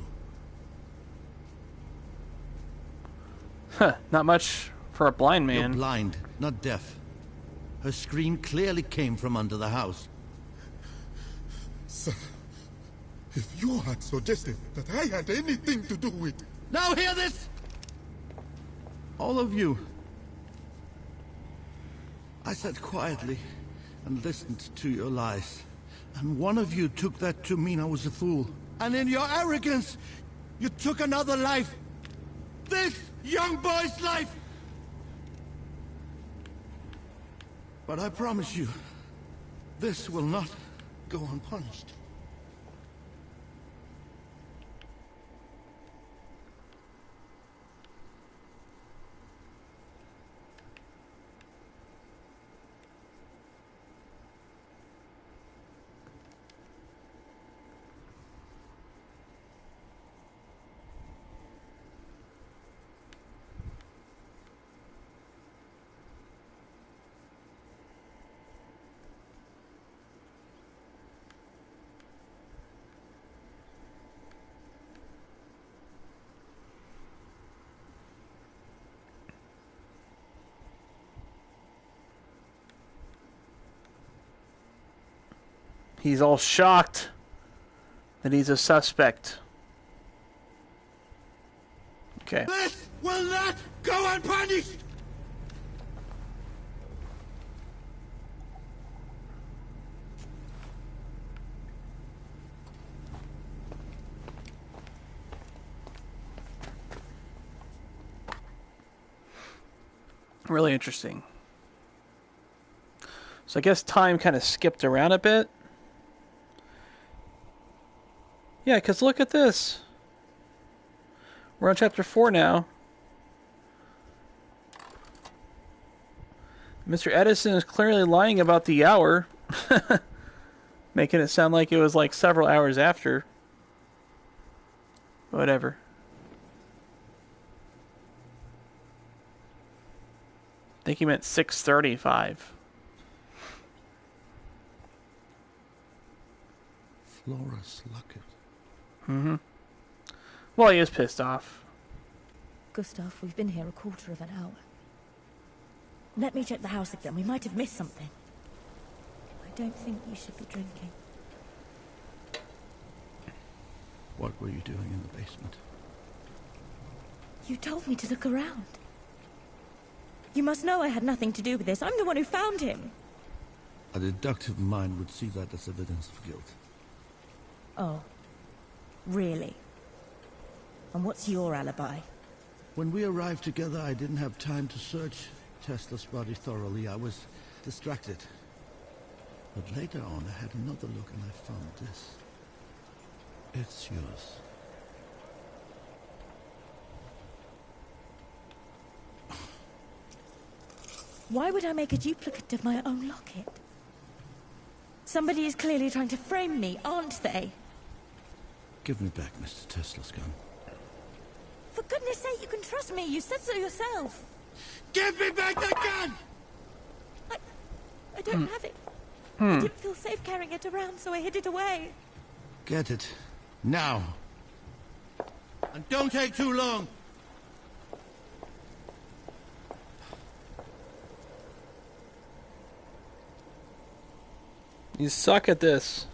Huh, not much for a blind You're man. blind, not deaf. Her scream clearly came from under the house. Sir, if you had suggested that I had anything to do with... Now hear this! All of you. I sat quietly and listened to your lies. And one of you took that to mean I was a fool. And in your arrogance, you took another life. This young boy's life! But I promise you, this will not go unpunished. He's all shocked that he's a suspect. Okay. This will not go unpunished! Really interesting. So I guess time kind of skipped around a bit. Yeah, because look at this. We're on chapter 4 now. Mr. Edison is clearly lying about the hour. Making it sound like it was like several hours after. Whatever. I think he meant 6:35. Florus Luckett. Mm-hmm. Well, he is pissed off. Gustav, we've been here a quarter of an hour. Let me check the house again. We might have missed something. I don't think you should be drinking. What were you doing in the basement? You told me to look around. You must know I had nothing to do with this. I'm the one who found him. A deductive mind would see that as evidence of guilt. Oh. Really? And what's your alibi? When we arrived together, I didn't have time to search Tesla's body thoroughly. I was distracted. But later on, I had another look and I found this. It's yours. Why would I make a duplicate of my own locket? Somebody is clearly trying to frame me, aren't they? Give me back Mr. Tesla's gun. For goodness sake, you can trust me. You said so yourself. Give me back the gun! I don't have it. I didn't feel safe carrying it around, so I hid it away. Get it. Now. And don't take too long. You suck at this.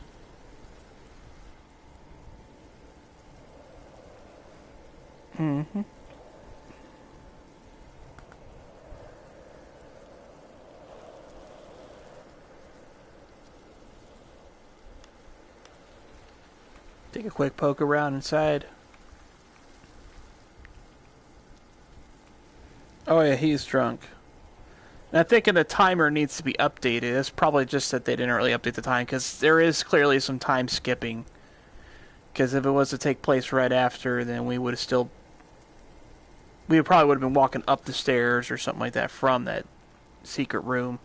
Mm-hmm. Take a quick poke around inside. Oh yeah, he's drunk. And I'm thinking the timer needs to be updated. It's probably just that they didn't really update the time, because there is clearly some time skipping. Because if it was to take place right after, then we would have still... We probably would have been walking up the stairs or something like that from that secret room.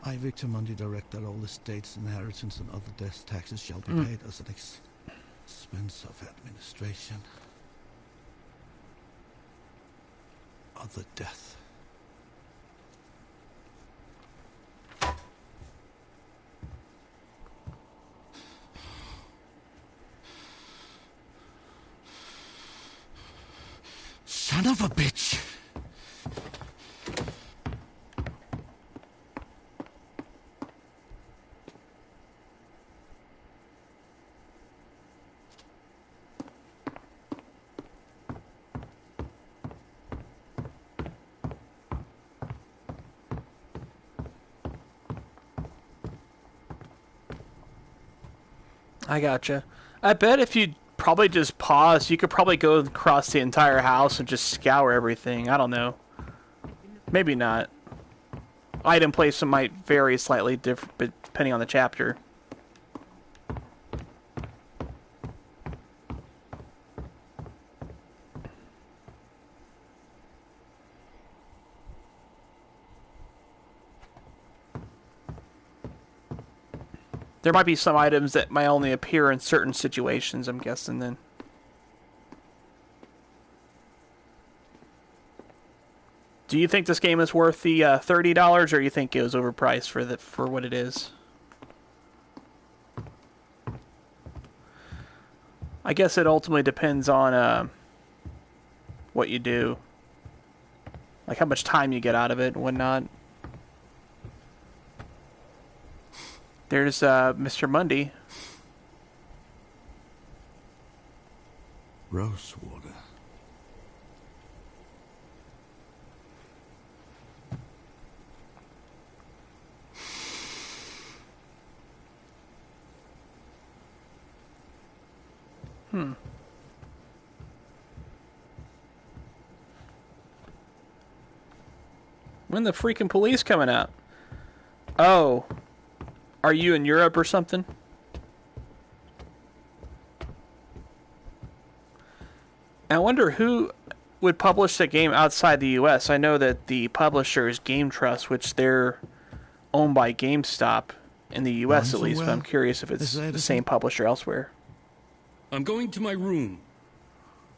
I, Victor Mundi, direct that all estates, inheritance, and other death taxes shall be paid as an expense of administration. Other death. Son of a bitch! I gotcha. I bet if you probably just pause, you could probably go across the entire house and just scour everything. I don't know. Maybe not. Item placement might vary slightly depending on the chapter. There might be some items that might only appear in certain situations, I'm guessing then. Do you think this game is worth the $30, or you think it was overpriced for what it is? I guess it ultimately depends on what you do. Like how much time you get out of it and whatnot. There's Mr. Mundy. Rosewater. When the freaking police coming out? Oh. Are you in Europe or something? I wonder who would publish the game outside the US. I know that the publisher is Game Trust, which they're owned by GameStop in the US at least, but I'm curious if it's the same publisher elsewhere. I'm going to my room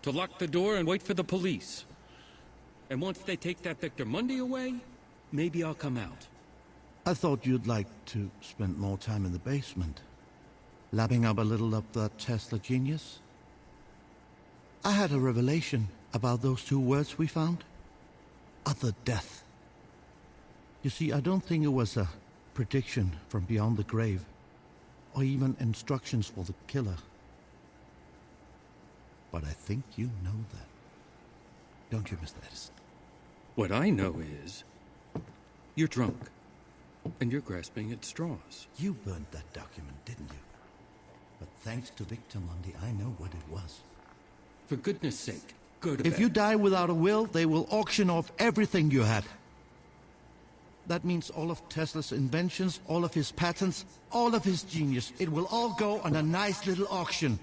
to lock the door and wait for the police. And once they take that Victor Mundi away, maybe I'll come out. I thought you'd like to spend more time in the basement, lapping up a little of that Tesla genius. I had a revelation about those two words we found. Other death. You see, I don't think it was a prediction from beyond the grave, or even instructions for the killer. But I think you know that. Don't you, Mr. Edison? What I know is, you're drunk. And you're grasping at straws. You burnt that document, didn't you? But thanks to Victor Mundi, I know what it was. For goodness sake, go to bed. If you die without a will, they will auction off everything you had. That means all of Tesla's inventions, all of his patents, all of his genius. It will all go on a nice little auction,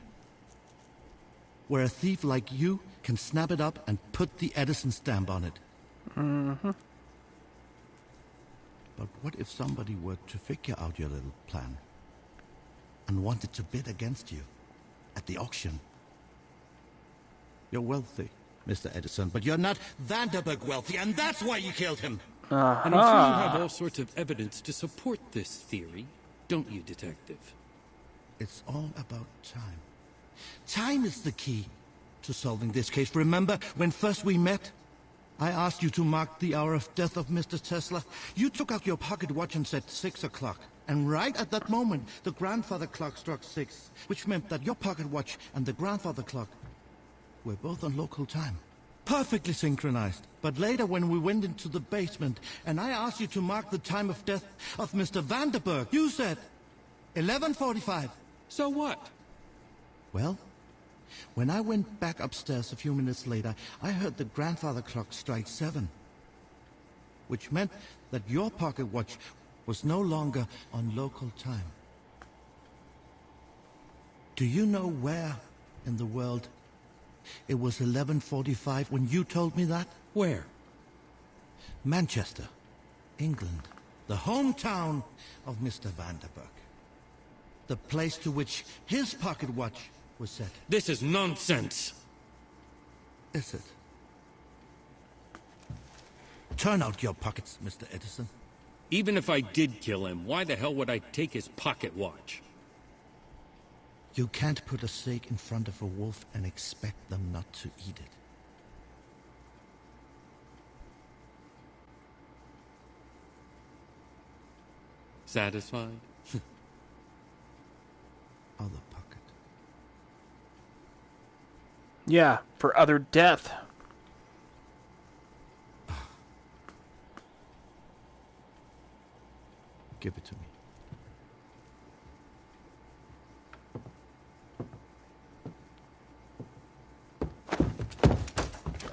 where a thief like you can snap it up and put the Edison stamp on it. Mm-hmm. But what if somebody were to figure out your little plan and wanted to bid against you at the auction? You're wealthy, Mr. Edison, but you're not Vanderberg wealthy, and that's why you killed him. And I'm sure you have all sorts of evidence to support this theory, don't you, Detective? It's all about time. Time is the key to solving this case. Remember when first we met? I asked you to mark the hour of death of Mr. Tesla. You took out your pocket watch and said 6 o'clock. And right at that moment, the grandfather clock struck 6, which meant that your pocket watch and the grandfather clock were both on local time. Perfectly synchronized. But later when we went into the basement and I asked you to mark the time of death of Mr. Vanderberg, you said 11:45. So what? Well, when I went back upstairs a few minutes later, I heard the grandfather clock strike 7. Which meant that your pocket watch was no longer on local time. Do you know where in the world it was 11:45 when you told me that? Where? Manchester, England. The hometown of Mr. Vanderburg. The place to which his pocket watch was set. This is nonsense. Is it? Turn out your pockets, Mr. Edison. Even if I did kill him, why the hell would I take his pocket watch? You can't put a steak in front of a wolf and expect them not to eat it. Satisfied? Other pocket. Yeah, for other death. Give it to me.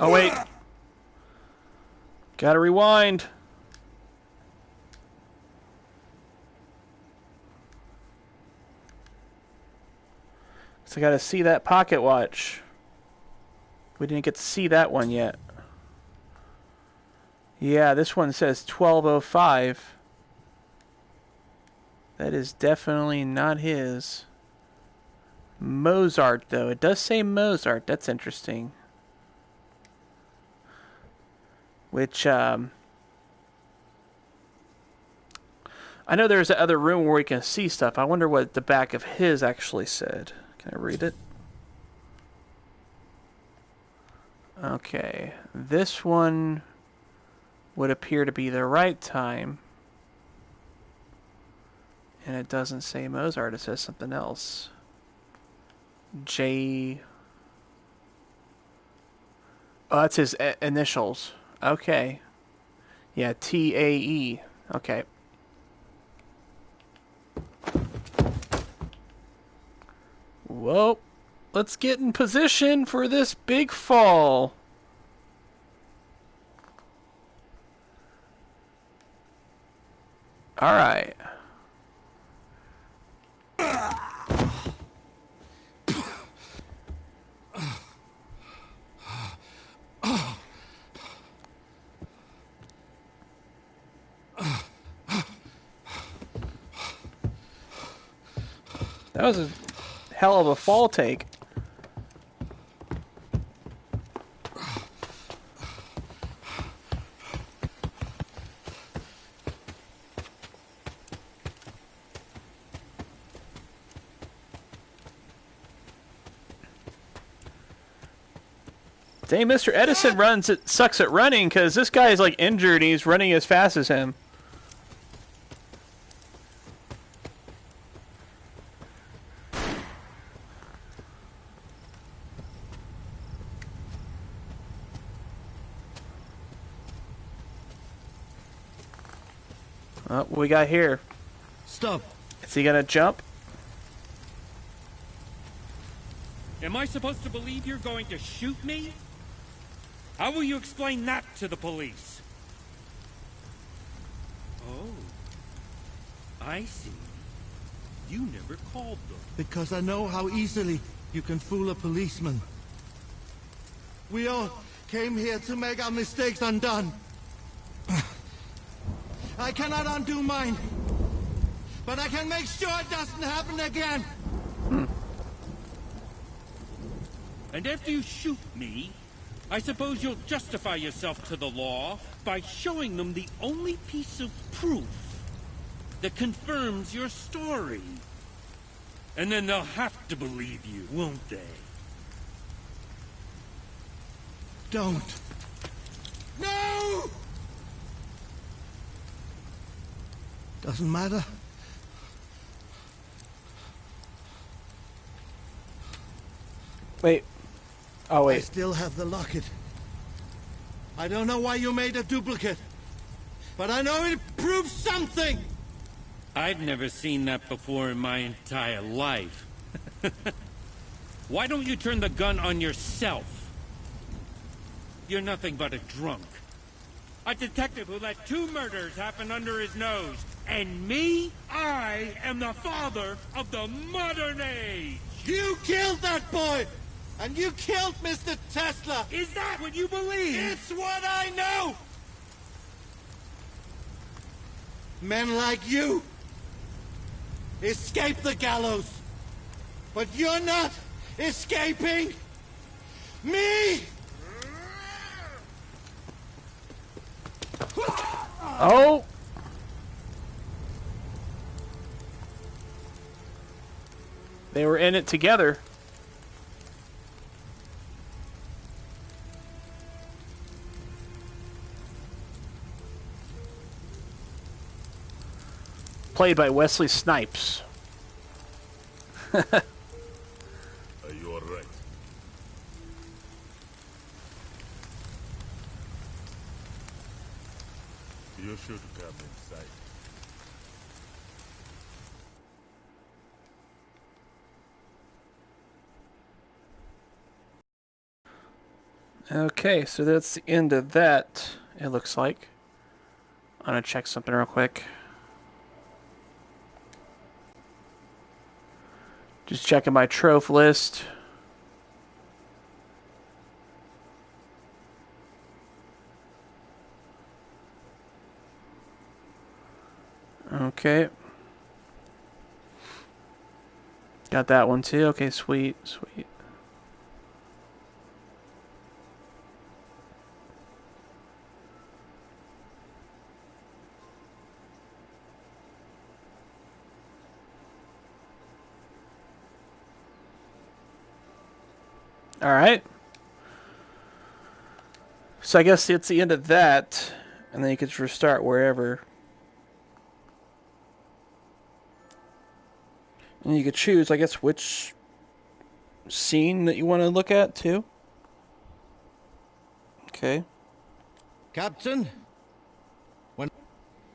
Oh, wait. Gotta rewind. So I gotta see that pocket watch. We didn't get to see that one yet. Yeah, this one says 1205. That is definitely not his. Mozart, though. It does say Mozart. That's interesting. Which, I know there's that other room where we can see stuff. I wonder what the back of his actually said. Can I read it? Okay. This one would appear to be the right time. And it doesn't say Mozart. It says something else. J... Oh, that's his initials. Okay. Yeah, TAE. Okay. Well, let's get in position for this big fall. All right. That was a hell of a fall take. Dang, Mr. Edison sucks at running because this guy is like injured and he's running as fast as him. What we got here? Stop. Is he gonna jump? Am I supposed to believe you're going to shoot me? How will you explain that to the police? Oh. I see. You never called them. Because I know how easily you can fool a policeman. We all came here to make our mistakes undone. I cannot undo mine, but I can make sure it doesn't happen again. And after you shoot me, I suppose you'll justify yourself to the law by showing them the only piece of proof that confirms your story. And then they'll have to believe you, won't they? Don't. No! Doesn't matter. Wait. Oh, wait. I still have the locket. I don't know why you made a duplicate, but I know it proves something! I've never seen that before in my entire life. Why don't you turn the gun on yourself? You're nothing but a drunk. A detective who let 2 murders happen under his nose. And me? I am the father of the modern age! You killed that boy! And you killed Mr. Tesla! Is that what you believe? It's what I know! Men like you escape the gallows. But you're not escaping me! Oh! They were in it together. Played by Wesley Snipes. Are you alright? You should come inside. Okay, so that's the end of that, it looks like. I'm gonna check something real quick. Just checking my trophy list. Okay. Got that one too. Okay, sweet, sweet. Alright. So I guess it's the end of that, and then you can just restart wherever. And you could choose, I guess, which scene that you want to look at, too. Okay. Captain?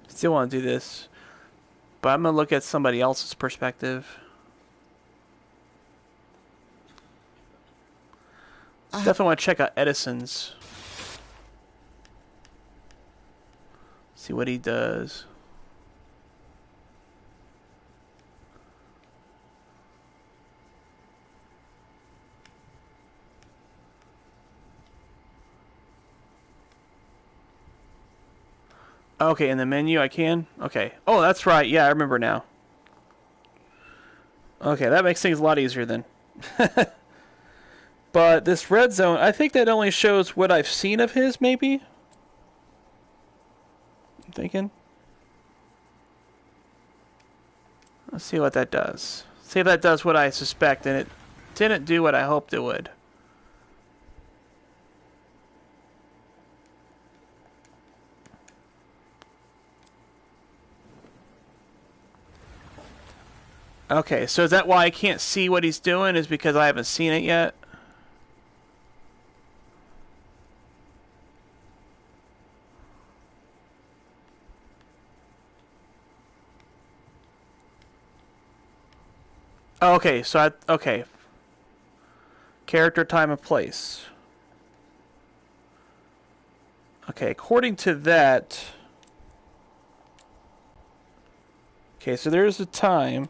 Still want to do this. But I'm going to look at somebody else's perspective. Definitely want to check out Edison's. See what he does. Okay, in the menu I can? Okay. Oh, that's right. Yeah, I remember now. Okay, that makes things a lot easier then. But this red zone, I think that only shows what I've seen of his, maybe? I'm thinking. Let's see what that does. See if that does what I suspect, and it didn't do what I hoped it would. Okay, so is that why I can't see what he's doing? Is because I haven't seen it yet? Oh, okay, so okay. Character, time, and place. Okay, according to that... Okay, so there's the time.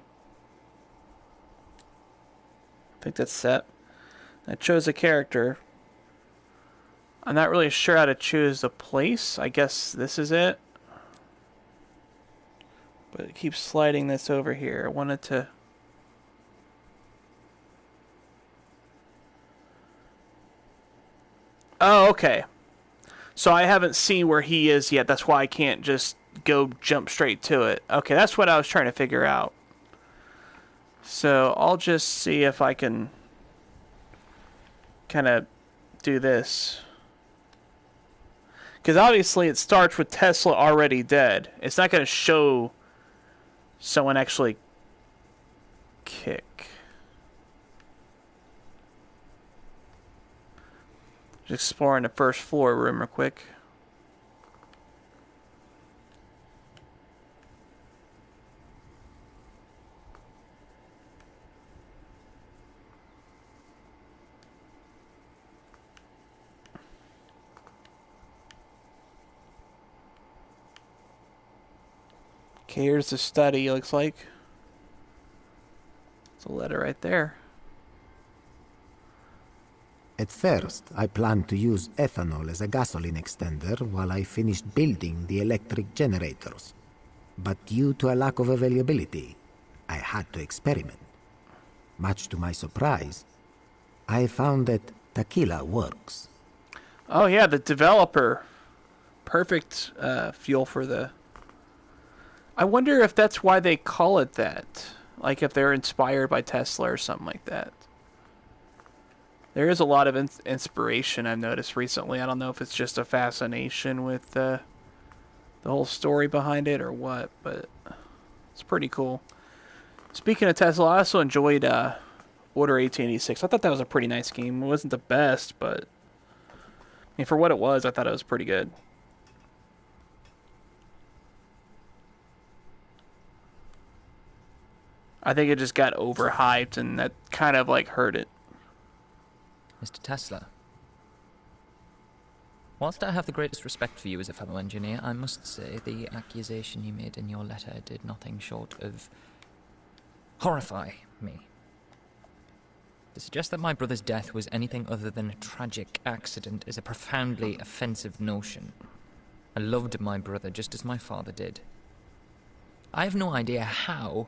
I think that's set. I chose a character. I'm not really sure how to choose the place. I guess this is it. But it keeps sliding this over here. I wanted to... Oh, okay. So I haven't seen where he is yet. That's why I can't just jump straight to it. Okay, that's what I was trying to figure out. So I'll just see if I can kind of do this. Because obviously it starts with Tesla already dead. It's not going to show someone actually kick. Just exploring the first floor room real quick. Okay, here's the study, looks like. It's a letter right there. At first, I planned to use ethanol as a gasoline extender while I finished building the electric generators. but due to a lack of availability, I had to experiment. Much to my surprise, I found that tequila works. Oh yeah, the developer. Perfect fuel for the... I wonder if that's why they call it that. Like if they're inspired by Tesla or something like that. There is a lot of inspiration I've noticed recently. I don't know if it's just a fascination with the whole story behind it or what, but it's pretty cool. Speaking of Tesla, I also enjoyed Order 1886. I thought that was a pretty nice game. It wasn't the best, but I mean, for what it was, I thought it was pretty good. I think it just got overhyped, and that kind of like hurt it. Mr. Tesla, whilst I have the greatest respect for you as a fellow engineer, I must say the accusation you made in your letter did nothing short of horrify me. To suggest that my brother's death was anything other than a tragic accident is a profoundly offensive notion. I loved my brother just as my father did. I have no idea how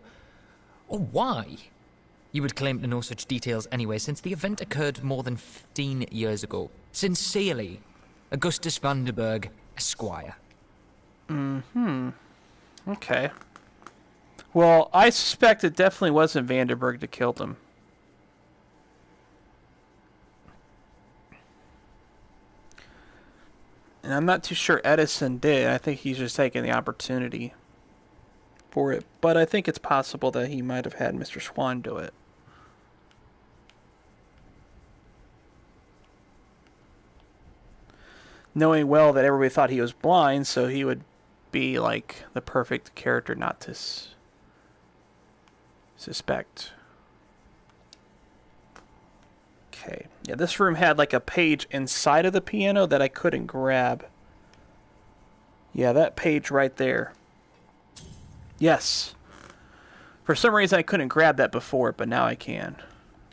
or why you would claim to know such details anyway, since the event occurred more than 15 years ago. Sincerely, Augustus Vanderberg, Esquire. Okay. Well, I suspect it definitely wasn't Vanderberg that killed him. And I'm not too sure Edison did. I think he's just taking the opportunity for it. But I think it's possible that he might have had Mr. Swan do it. Knowing well that everybody thought he was blind, so he would be like the perfect character not to suspect. Okay. Yeah, this room had like a page inside of the piano that I couldn't grab. Yeah, that page right there. Yes. For some reason I couldn't grab that before, but now I can.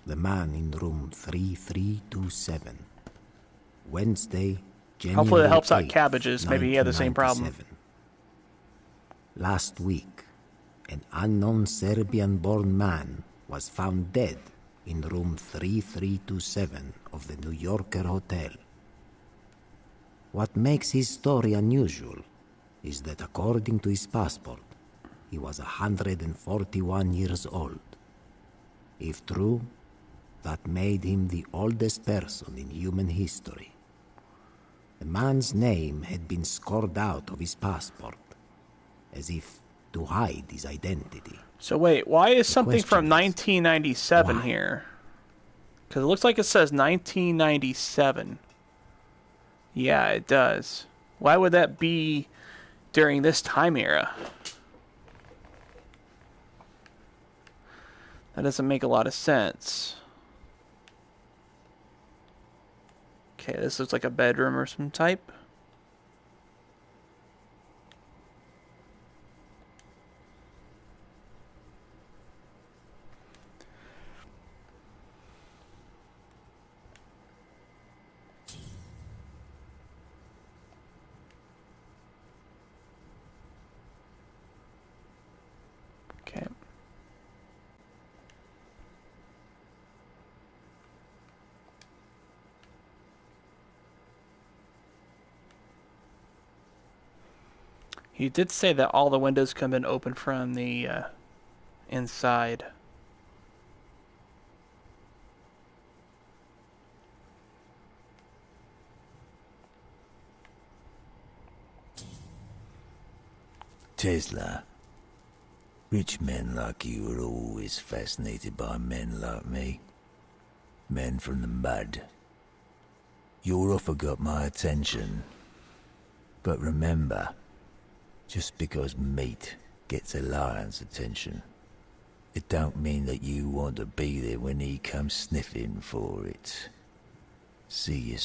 The man in room 3327. Wednesday, January Hopefully that helps out 8th, Cabbages. Maybe he had the same problem. 1997. Last week, an unknown Serbian-born man was found dead in room 3327 of the New Yorker Hotel. What makes his story unusual is that according to his passport, he was 141 years old. If true, that made him the oldest person in human history. The man's name had been scored out of his passport, as if to hide his identity. So wait, why is something from question is, 1997 why? here? Because it looks like it says 1997. Yeah, it does. Why would that be during this time era? That doesn't make a lot of sense. Okay, this looks like a bedroom or some type. Okay. He did say that all the windows come in open from the inside. Tesla, rich men like you are always fascinated by men like me. Men from the mud. Your offer got my attention. But remember, just because meat gets a lion's attention, it don't mean that you want to be there when he comes sniffing for it. See you.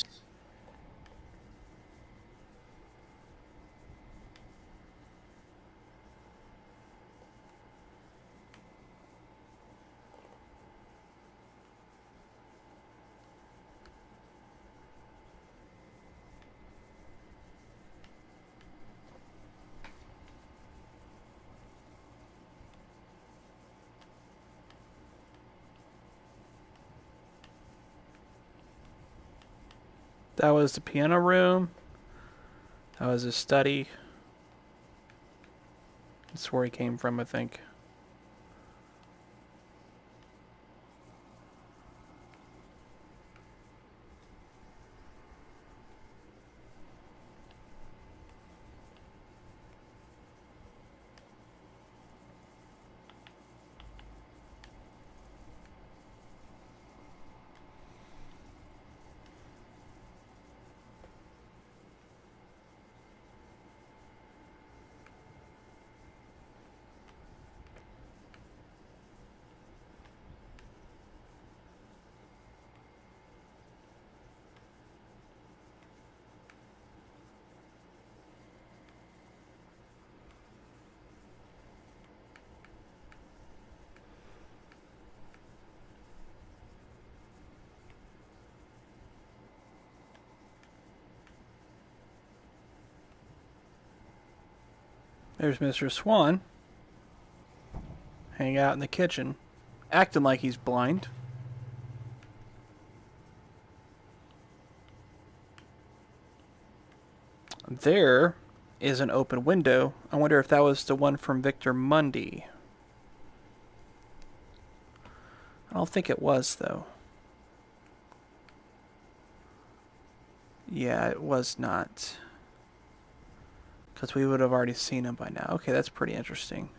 That was the piano room. That was his study. That's where he came from, I think. There's Mr. Swan. Hanging out in the kitchen. Acting like he's blind. There is an open window. I wonder if that was the one from Victor Mundy. I don't think it was, though. Yeah, it was not. Because we would have already seen him by now. Okay, that's pretty interesting.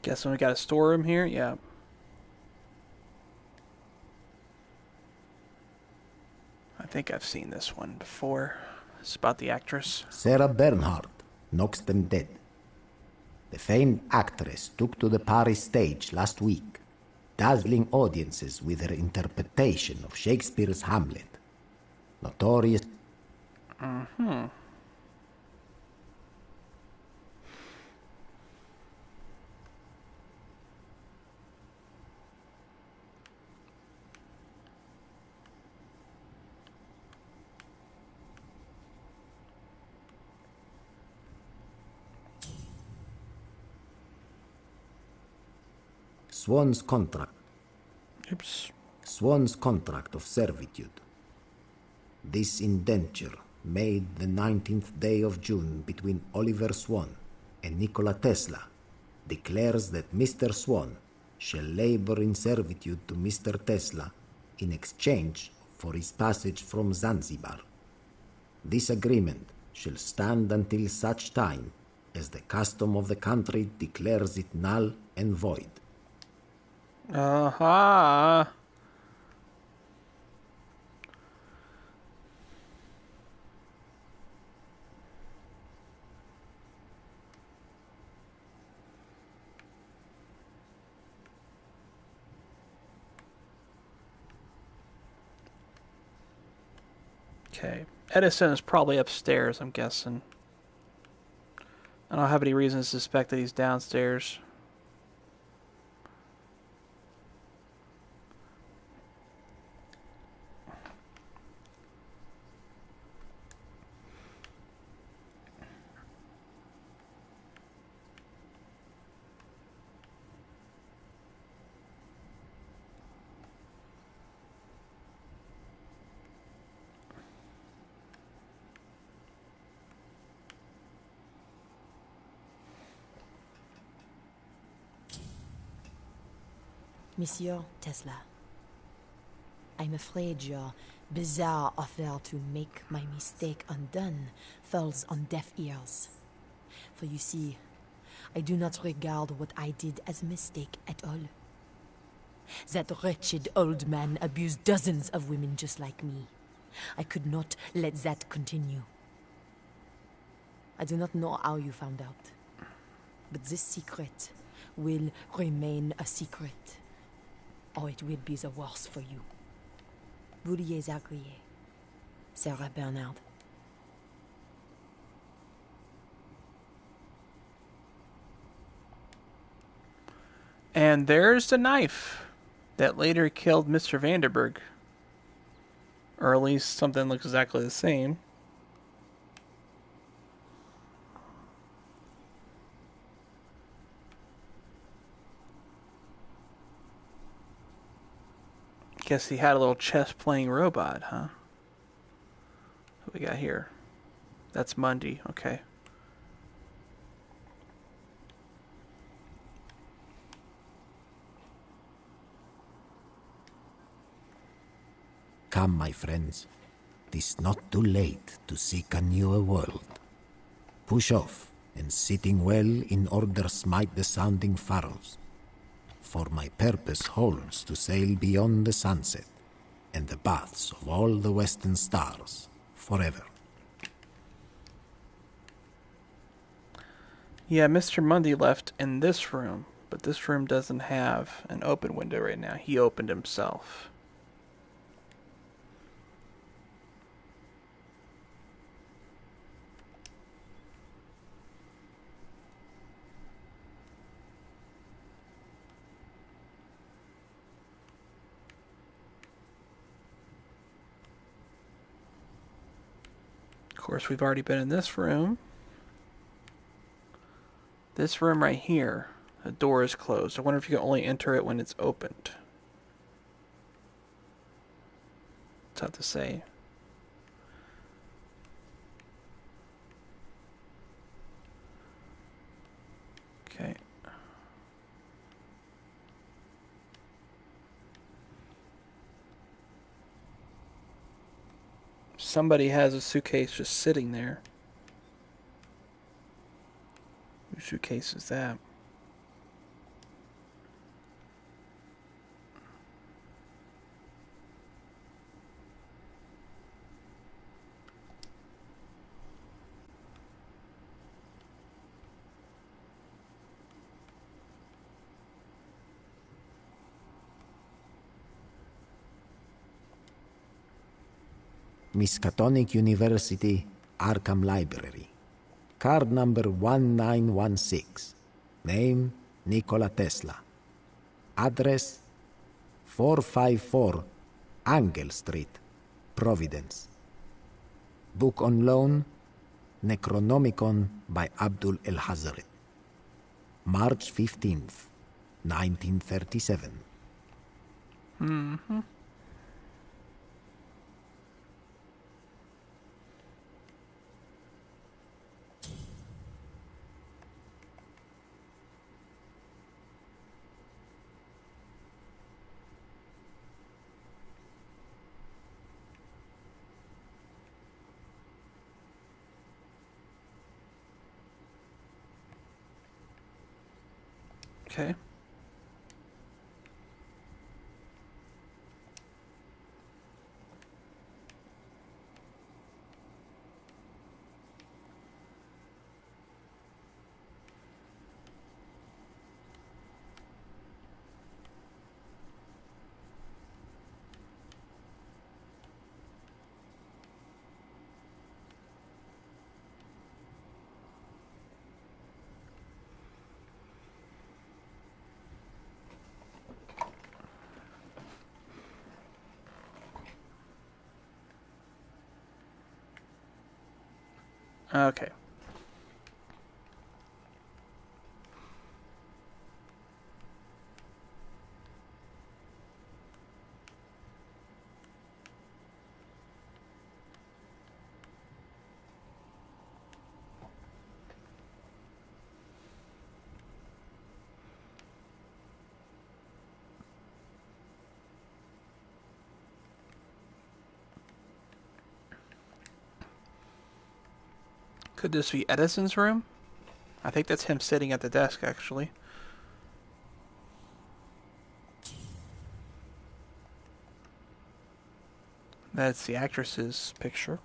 Guessing we got a storeroom here? Yeah. I think I've seen this one before. It's about the actress. Sarah Bernhardt, Noxton dead. The famed actress took to the Paris stage last week, dazzling audiences with her interpretation of Shakespeare's Hamlet. Notorious. Mm-hmm. Swan's contract. Oops. Swan's contract of servitude. This indenture, made the 19th day of June between Oliver Swan and Nikola Tesla, declares that Mr. Swan shall labor in servitude to Mr. Tesla in exchange for his passage from Zanzibar. This agreement shall stand until such time as the custom of the country declares it null and void. Uh-huh. Okay. Edison is probably upstairs, I'm guessing. I don't have any reason to suspect that he's downstairs. Monsieur Tesla, I'm afraid your bizarre offer to make my mistake undone falls on deaf ears. For you see, I do not regard what I did as a mistake at all. That wretched old man abused dozens of women just like me. I could not let that continue. I do not know how you found out, but this secret will remain a secret, or it will be the worse for you. Veuillez agréer, Sarah Bernard. And there's the knife that later killed Mr. Vanderberg. Or at least something looks exactly the same. guess he had a little chess-playing robot, huh? What we got here? That's Mundy, okay. Come, my friends. 'Tis not too late to seek a newer world. Push off, and sitting well in order smite the sounding furrows. For my purpose holds to sail beyond the sunset, and the baths of all the western stars, forever. Yeah, Mr. Mundy left in this room, but this room doesn't have an open window right now. He opened himself. Of course, we've already been in this room. This room right here, the door is closed. I wonder if you can only enter it when it's opened. It's tough to say. Okay. Somebody has a suitcase just sitting there. Whose suitcase is that? Miskatonic University, Arkham Library. Card number 1916. Name, Nikola Tesla. Address, 454 Angel Street, Providence. Book on loan, Necronomicon by Abdul El-Hazred. March 15th, 1937. Mm-hmm. Okay. Okay. Could this be Edison's room? I think that's him sitting at the desk, actually. That's the actress's picture.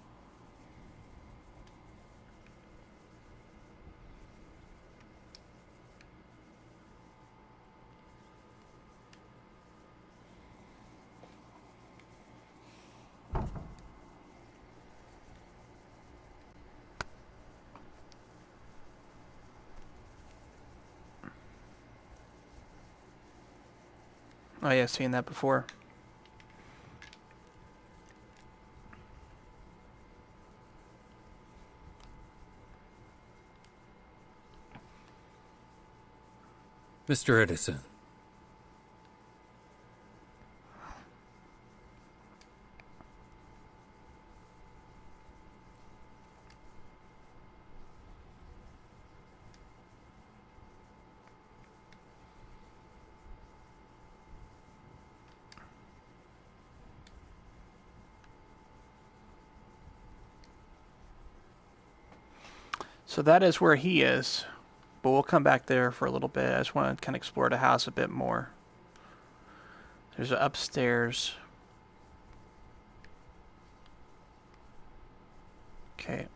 Oh yeah, I've seen that before. Mr. Edison. So that is where he is. But we'll come back there for a little bit. I just want to kind of explore the house a bit more. There's an upstairs. Okay.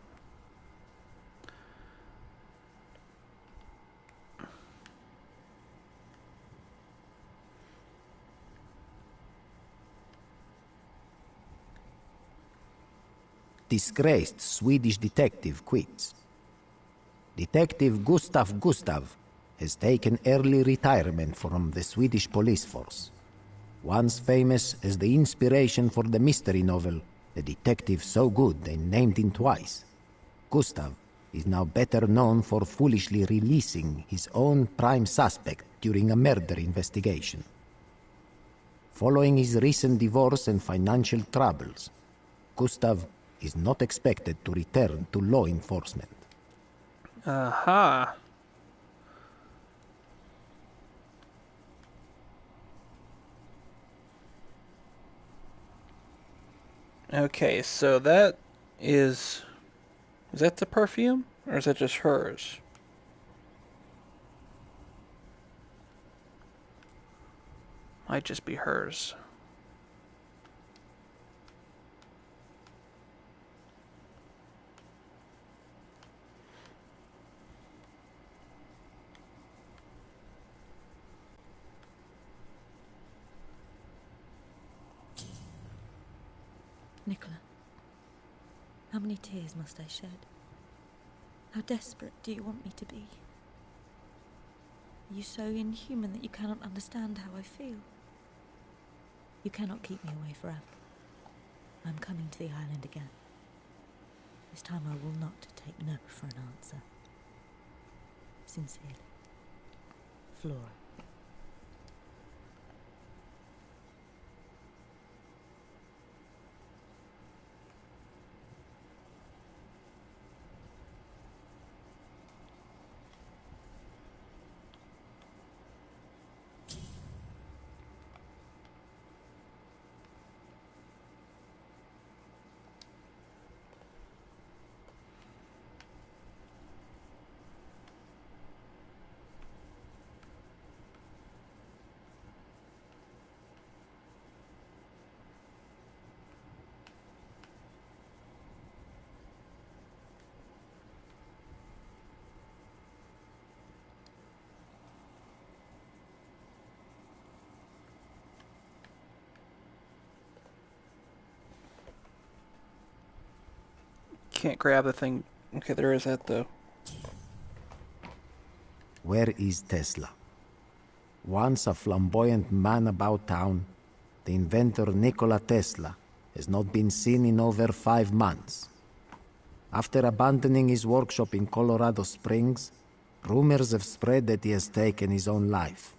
Disgraced Swedish detective quits. Detective Gustav has taken early retirement from the Swedish police force. Once famous as the inspiration for the mystery novel, the detective so good they named him twice. Gustav is now better known for foolishly releasing his own prime suspect during a murder investigation. Following his recent divorce and financial troubles, Gustav is not expected to return to law enforcement. Aha. Okay, so that is that the perfume? Or is that just hers? Might just be hers. Nicola, how many tears must I shed? How desperate do you want me to be? Are you so inhuman that you cannot understand how I feel? You cannot keep me away forever. I'm coming to the island again. This time I will not take no for an answer. Sincerely, Flora. Can't grab the thing. Okay, there is that though. Where is Tesla? Once a flamboyant man about town, the inventor Nikola Tesla has not been seen in over 5 months. After abandoning his workshop in Colorado Springs, rumors have spread that he has taken his own life.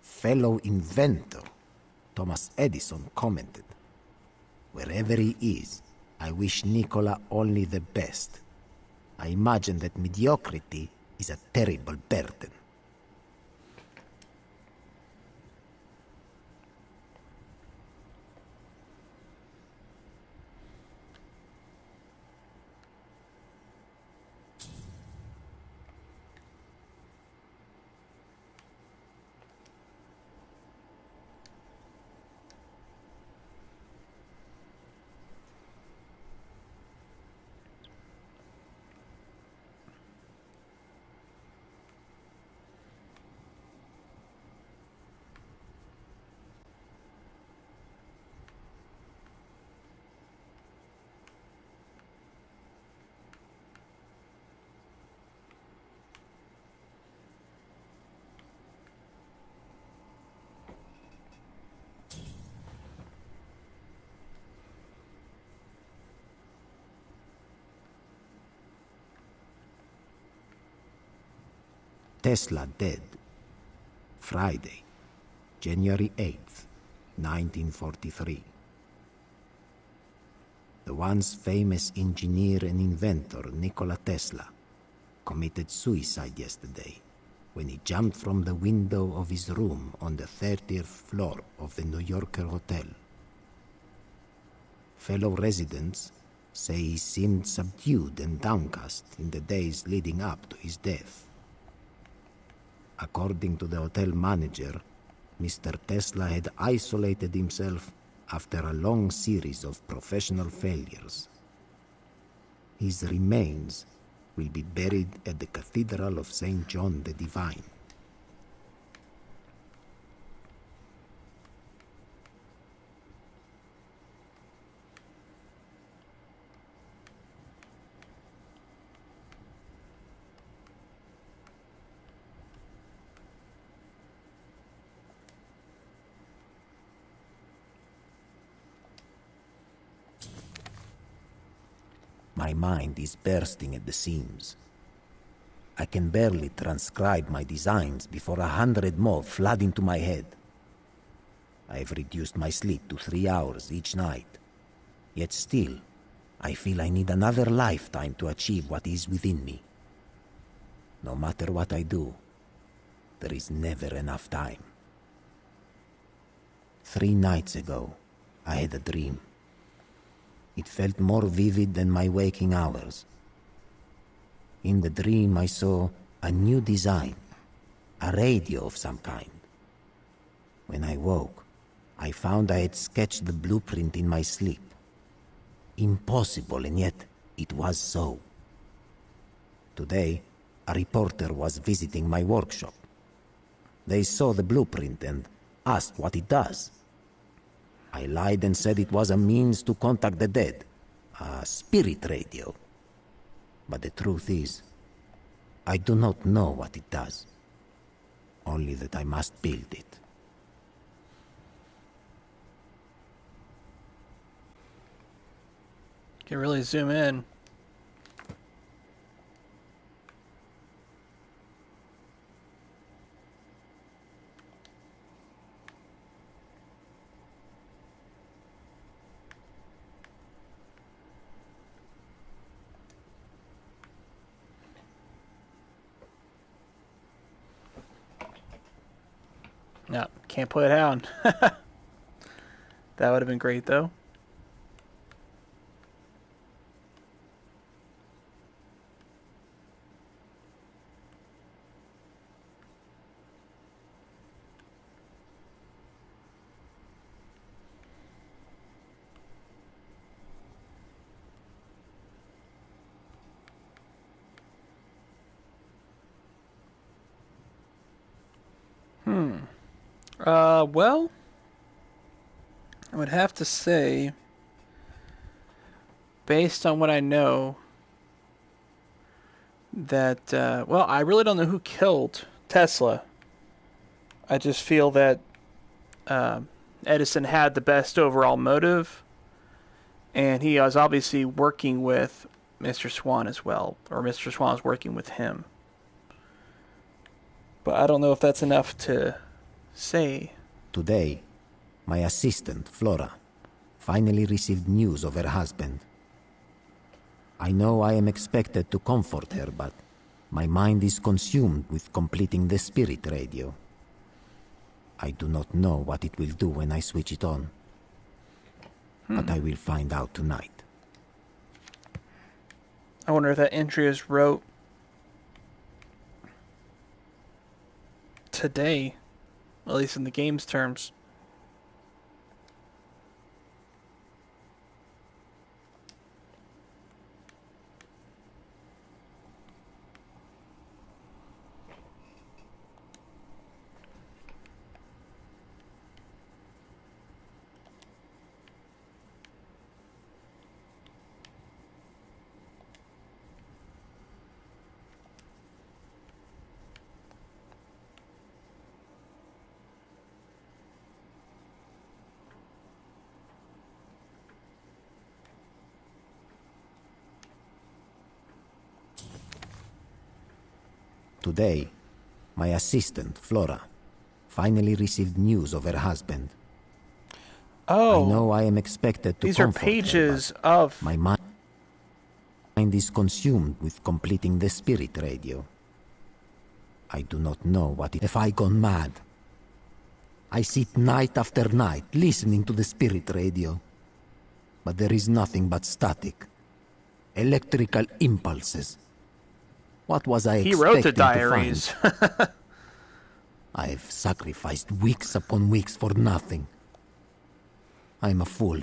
Fellow inventor, Thomas Edison, commented, "Wherever he is, I wish Nikola only the best. I imagine that mediocrity is a terrible burden." Tesla dead. Friday, January 8th, 1943. The once famous engineer and inventor Nikola Tesla committed suicide yesterday when he jumped from the window of his room on the 30th floor of the New Yorker Hotel. Fellow residents say he seemed subdued and downcast in the days leading up to his death. According to the hotel manager, Mr. Tesla had isolated himself after a long series of professional failures. His remains will be buried at the Cathedral of St. John the Divine. My mind is bursting at the seams. I can barely transcribe my designs before 100 more flood into my head. I have reduced my sleep to 3 hours each night. Yet still, I feel I need another lifetime to achieve what is within me. No matter what I do, there is never enough time. 3 nights ago, I had a dream. It felt more vivid than my waking hours. In the dream, I saw a new design, a radio of some kind. When I woke, I found I had sketched the blueprint in my sleep. Impossible, and yet it was so. Today, a reporter was visiting my workshop. They saw the blueprint and asked what it does. I lied and said it was a means to contact the dead, a spirit radio. But the truth is, I do not know what it does, only that I must build it. Can really zoom in. No, can't put it down. That would have been great, though. Well, I would have to say, based on what I know, that, well, I really don't know who killed Tesla. I just feel that Edison had the best overall motive, and he was obviously working with Mr. Swan as well, or Mr. Swan was working with him. But I don't know if that's enough to say. Today, my assistant, Flora, finally received news of her husband. I know I am expected to comfort her, but my mind is consumed with completing the spirit radio. I do not know what it will do when I switch it on, but I will find out tonight. I wonder if that entry is wrote today, at least in the game's terms. Today, my assistant, Flora, finally received news of her husband. Oh, I know I am expected to these are comfort her, pages but of... my mind is consumed with completing the spirit radio. I do not know what it... Have I gone mad? I sit night after night listening to the spirit radio, but there is nothing but static, Electrical impulses. What was I He expecting wrote the to diaries. find? I've sacrificed weeks upon weeks for nothing. I'm a fool.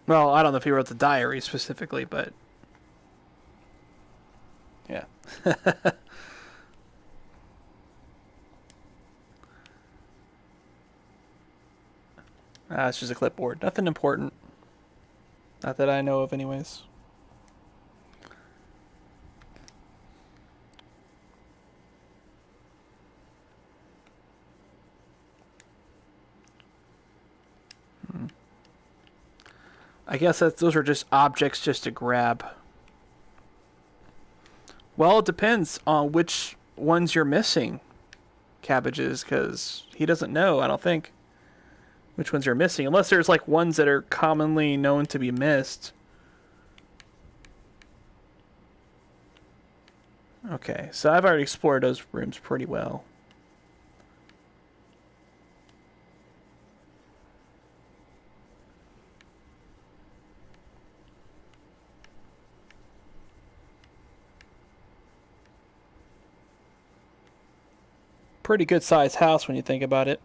Well, I don't know if he wrote the diary specifically, but yeah. It's just a clipboard. Nothing important. Not that I know of, anyways. I guess those are just objects just to grab. Well, it depends on which ones you're missing, Cabbages, because he doesn't know, I don't think, which ones you're missing. Unless there's like ones that are commonly known to be missed. Okay, so I've already explored those rooms pretty well. Pretty good sized house when you think about it.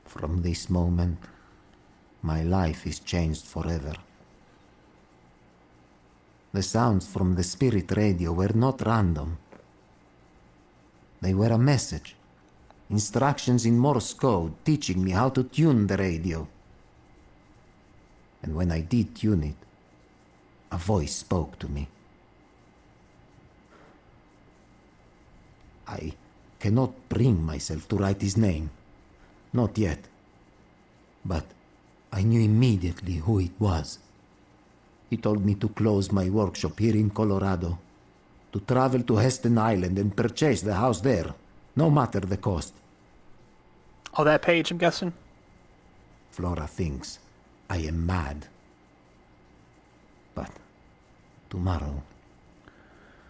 From this moment, my life is changed forever. The sounds from the spirit radio were not random. They were a message. Instructions in Morse code teaching me how to tune the radio. And when I did tune it, a voice spoke to me. I cannot bring myself to write his name. Not yet. But I knew immediately who it was. He told me to close my workshop here in Colorado, to travel to Heston Island and purchase the house there, no matter the cost. Oh, that page, I'm guessing? Flora thinks I am mad. But tomorrow,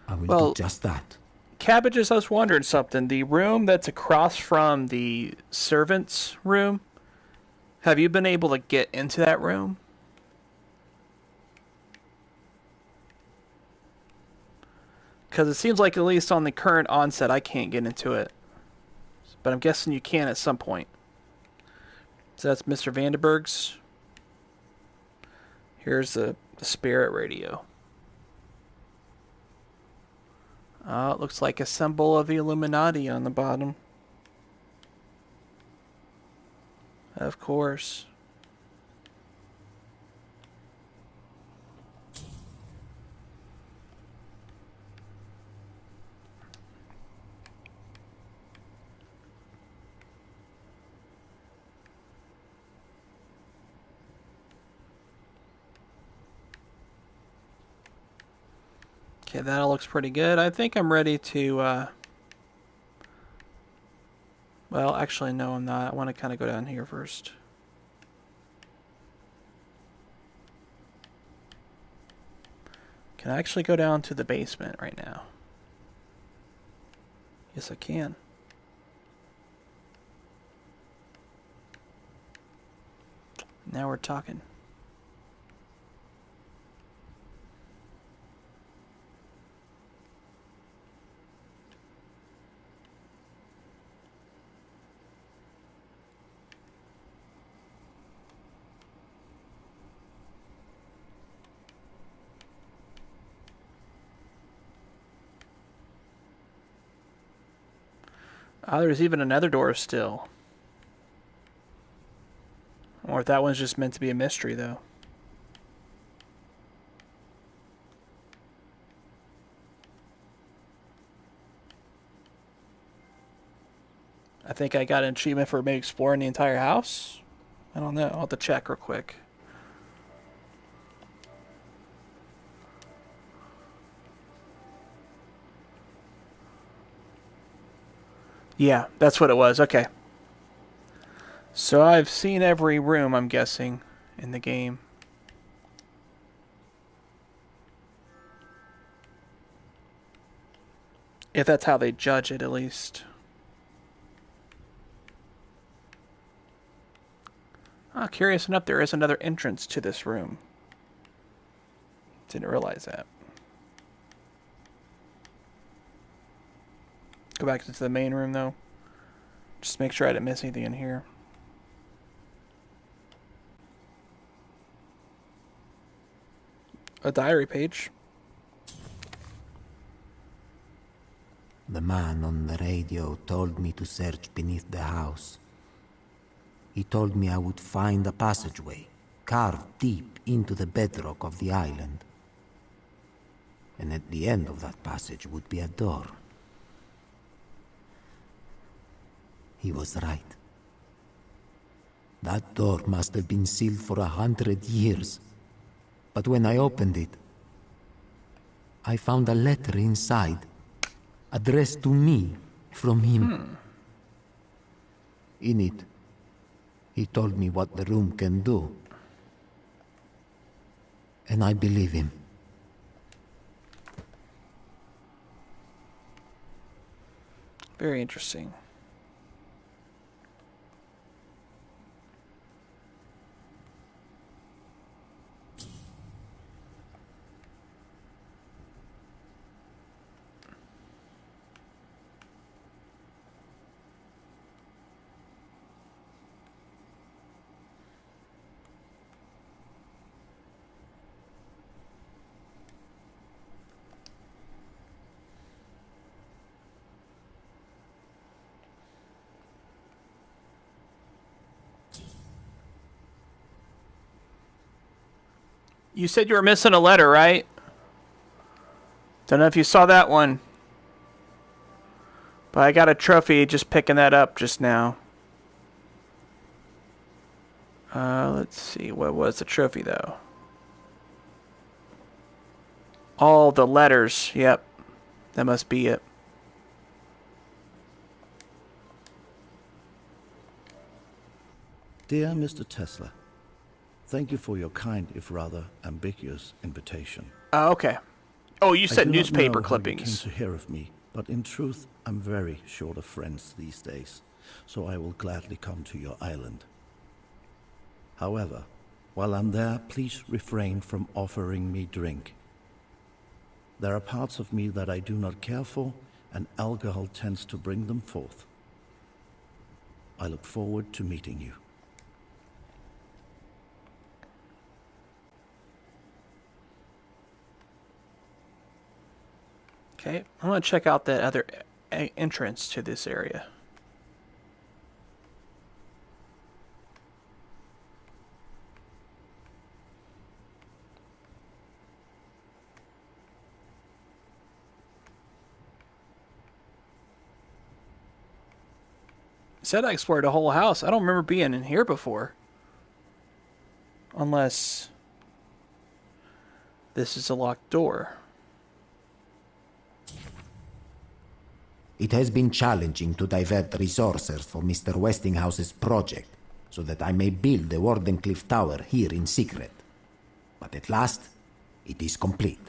I will do just that. Cabbages, I was wondering something. The room that's across from the servants' room, have you been able to get into that room? Because it seems like, at least on the current onset, I can't get into it. But I'm guessing you can at some point. So that's Mr. Vandenberg's. Here's the spirit radio. Oh, it looks like a symbol of the Illuminati on the bottom. Of course. Okay, that all looks pretty good. I think I'm ready to, well, actually, no, I'm not. I want to kind of go down here first. Can I actually go down to the basement right now? Yes, I can. Now we're talking. Oh, there's even another door still. Or if that one's just meant to be a mystery, though. I think I got an achievement for maybe exploring the entire house. I don't know. I'll have to check real quick. Yeah, that's what it was. Okay. So I've seen every room, I'm guessing, in the game. If that's how they judge it, at least. Ah, curious enough, there is another entrance to this room. Didn't realize that. Go back to the main room, though. Just make sure I didn't miss anything in here. A diary page. The man on the radio told me to search beneath the house. He told me I would find a passageway carved deep into the bedrock of the island. And at the end of that passage would be a door. He was right. That door must have been sealed for 100 years. But when I opened it, I found a letter inside, addressed to me from him. In it, he told me what the room can do. And I believe him. Very interesting. You said you were missing a letter, right? Don't know if you saw that one. But I got a trophy just picking that up just now. Let's see. What was the trophy, though? All the letters. Yep. That must be it. Dear Mr. Tesla, thank you for your kind, if rather ambiguous, invitation. Oh, okay. Oh, you said I do not newspaper know clippings. How you came to hear of me, but in truth, I'm very short of friends these days, so I will gladly come to your island. However, while I'm there, please refrain from offering me drink. There are parts of me that I do not care for, and alcohol tends to bring them forth. I look forward to meeting you. Okay, I'm going to check out that other entrance to this area. Said I explored the whole house. I don't remember being in here before. Unless this is a locked door. It has been challenging to divert resources for Mr. Westinghouse's project, so that I may build the Wardenclyffe Tower here in secret. But at last, it is complete.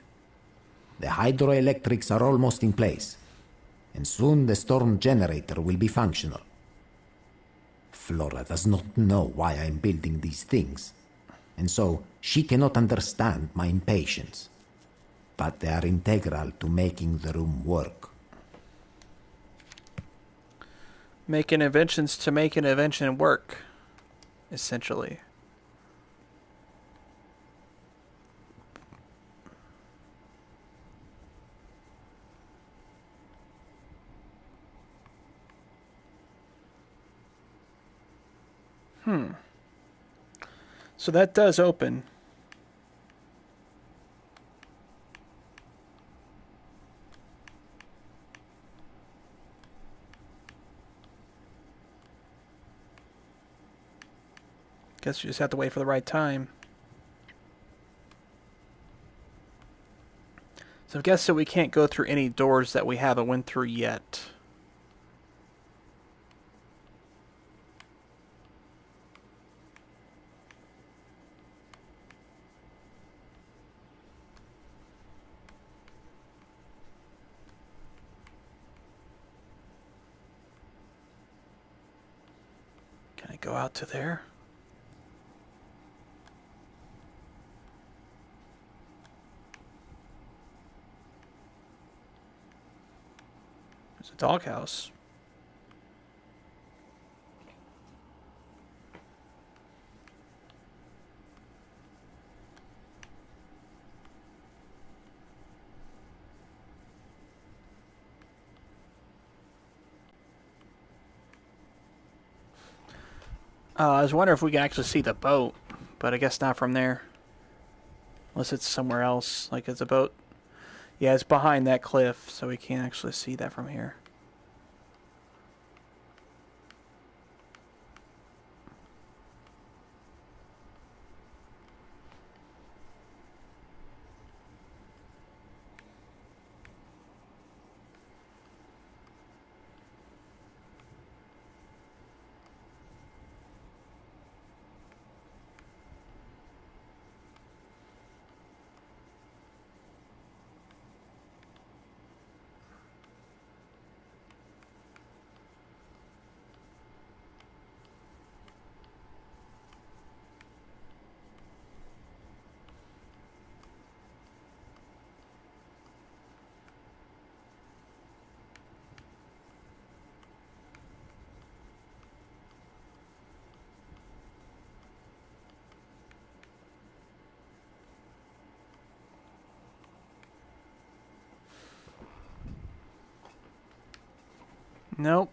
The hydroelectrics are almost in place, and soon the storm generator will be functional. Flora does not know why I am building these things, and so she cannot understand my impatience. But they are integral to making the room work. Making inventions to make an invention work, essentially. So that does open. Guess you just have to wait for the right time. So I guess that we can't go through any doors that we haven't went through yet. Can I go out to there? It's a doghouse. I was wondering if we can actually see the boat, but I guess not from there. Unless it's somewhere else, like it's a boat. Yeah, it's behind that cliff, so we can't actually see that from here. Nope.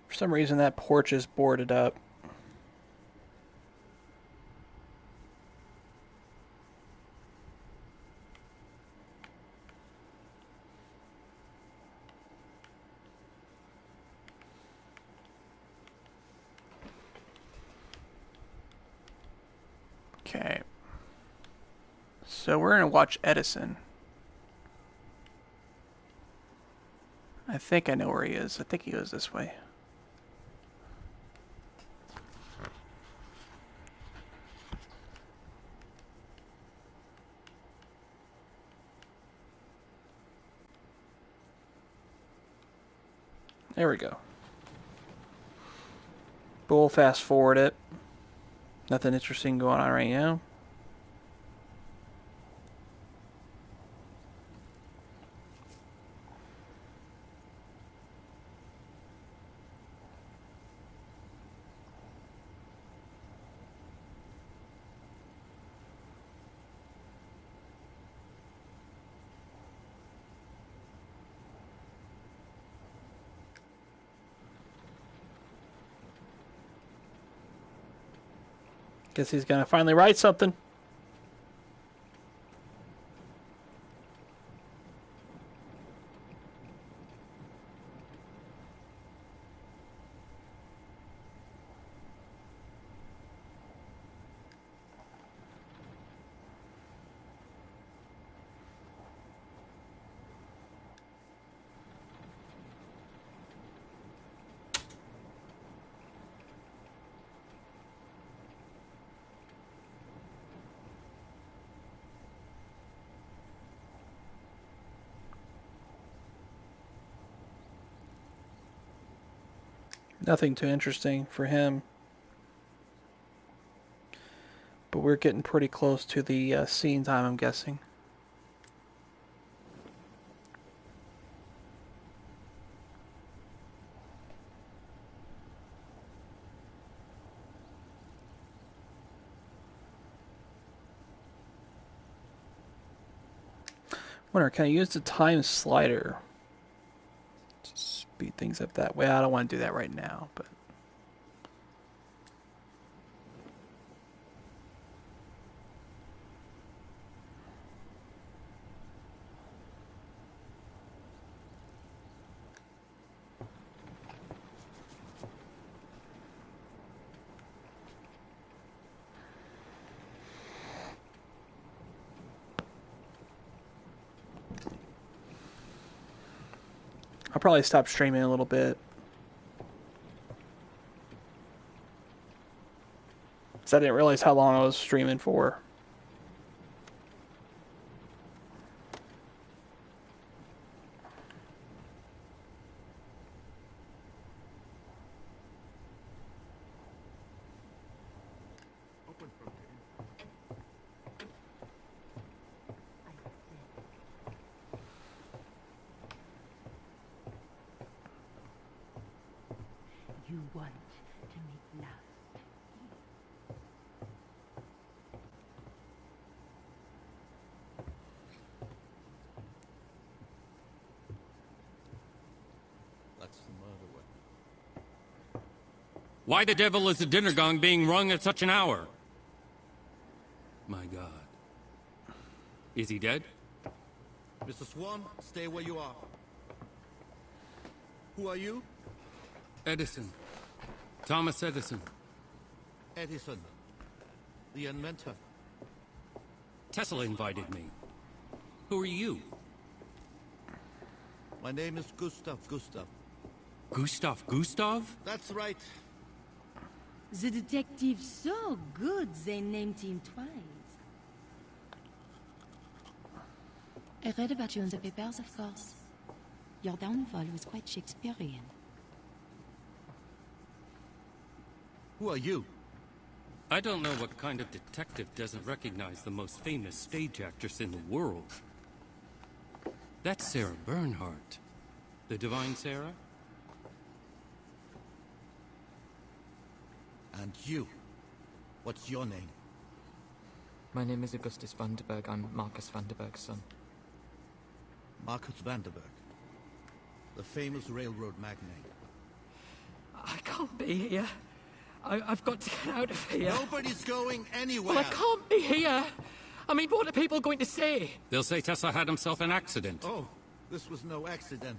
For some reason, that porch is boarded up. Okay. So we're going to watch Edison. I think I know where he is. I think he goes this way. There we go. But we'll fast forward it. Nothing interesting going on right now. Guess he's gonna finally write something. Nothing too interesting for him. But we're getting pretty close to the scene time, I'm guessing. Wonder, can I use the time slider to speed things up that way? I don't want to do that right now, but... I'll probably stop streaming a little bit. Because I didn't realize how long I was streaming for. You want to make love. That's the murder weapon. Why the devil is the dinner gong being rung at such an hour? My God. Is he dead? Mr. Swan, stay where you are. Who are you? Edison. Thomas Edison. Edison, the inventor. Tesla invited me. Who are you? My name is Gustav. Gustav? That's right. The detective's so good they named him twice. I read about you in the papers, of course. Your downfall was quite Shakespearean. Who are you? I don't know what kind of detective doesn't recognize the most famous stage actress in the world. That's Sarah Bernhardt. The Divine Sarah? And you? What's your name? My name is Augustus Vanderberg. I'm Marcus Vanderberg's son. Marcus Vanderberg, the famous railroad magnate. I can't be here. I've got to get out of here. Nobody's going anywhere. Well, I can't be here. I mean, what are people going to say? They'll say Tesla had himself an accident. Oh, this was no accident.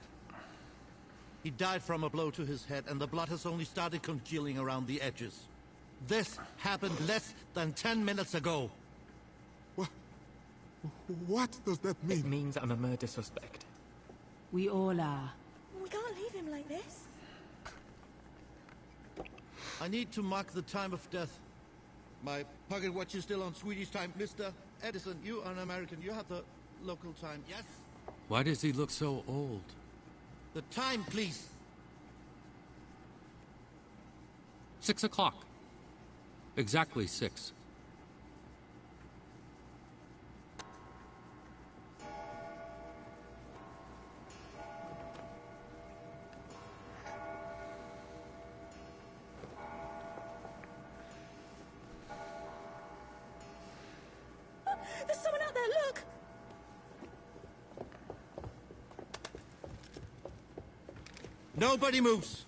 He died from a blow to his head, and the blood has only started congealing around the edges. This happened less than 10 minutes ago. What does that mean? It means I'm a murder suspect. We all are. We can't leave him like this. I need to mark the time of death. My pocket watch is still on Swedish time. Mr. Edison, you are an American. You have the local time, yes? Why does he look so old? The time, please. 6 o'clock. Exactly 6. There's someone out there, look! Nobody moves.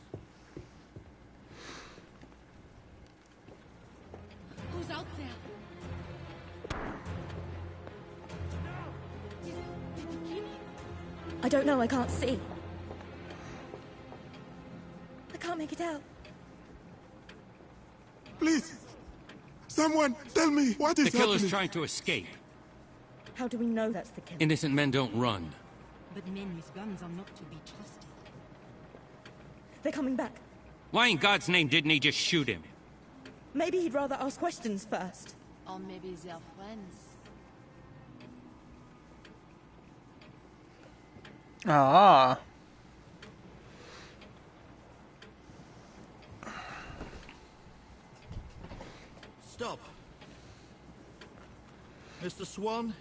Who's out there? Did you kill him? I don't know, I can't see. I can't make it out. Please! Someone, tell me, what is The killer's happening? trying to escape. How do we know that's the killer? Innocent men don't run. But men with guns are not to be trusted. They're coming back. Why in God's name didn't he just shoot him? Maybe he'd rather ask questions first. Or maybe they're friends. Ah. Stop. Mr. Swan,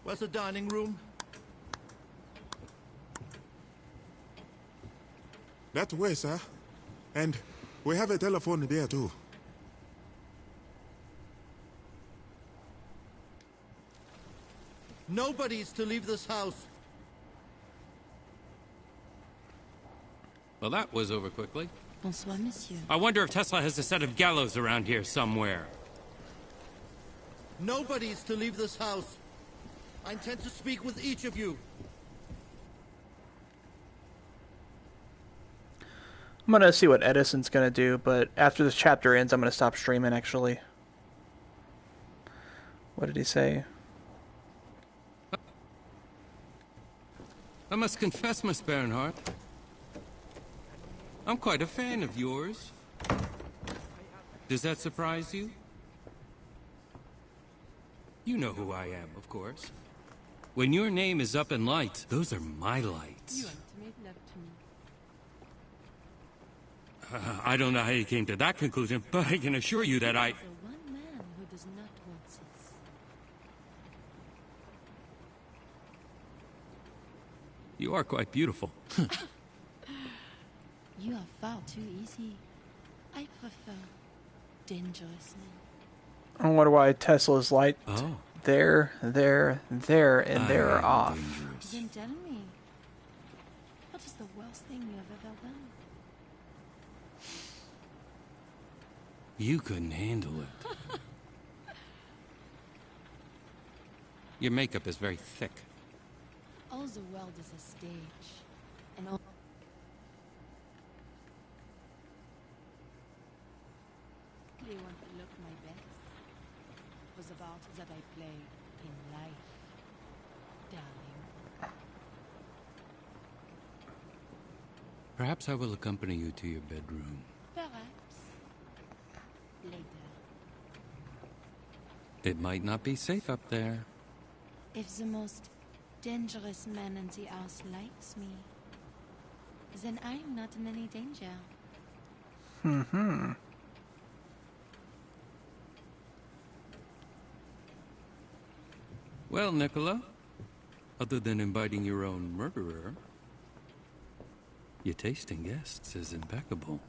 where's the dining room? That way, sir. And we have a telephone there, too. Nobody's to leave this house. Well, that was over quickly. Bonsoir, monsieur. I wonder if Tesla has a set of gallows around here somewhere. Nobody's to leave this house. I intend to speak with each of you. I'm gonna see what Edison's gonna do, but after this chapter ends, I'm gonna stop streaming, actually. What did he say? I must confess, Miss Bernhardt, I'm quite a fan of yours. Does that surprise you? You know who I am, of course. When your name is up in lights, those are my lights. You want to make love to me. I don't know how you came to that conclusion, but I can assure you that I... The one man who does not want this. You are quite beautiful. You are far too easy. I prefer dangerous men. I wonder why Tesla's light Oh. there, and there are off. Dangerous. Then tell me, what is the worst thing you have ever done? You couldn't handle it. Your makeup is very thick. All the world is a stage, and all... They want to look my best. Was about that I play in life, darling. Perhaps I will accompany you to your bedroom. Perhaps later. It might not be safe up there. If the most dangerous man in the house likes me, then I'm not in any danger. Well, Nicola, other than inviting your own murderer, your taste in guests is impeccable.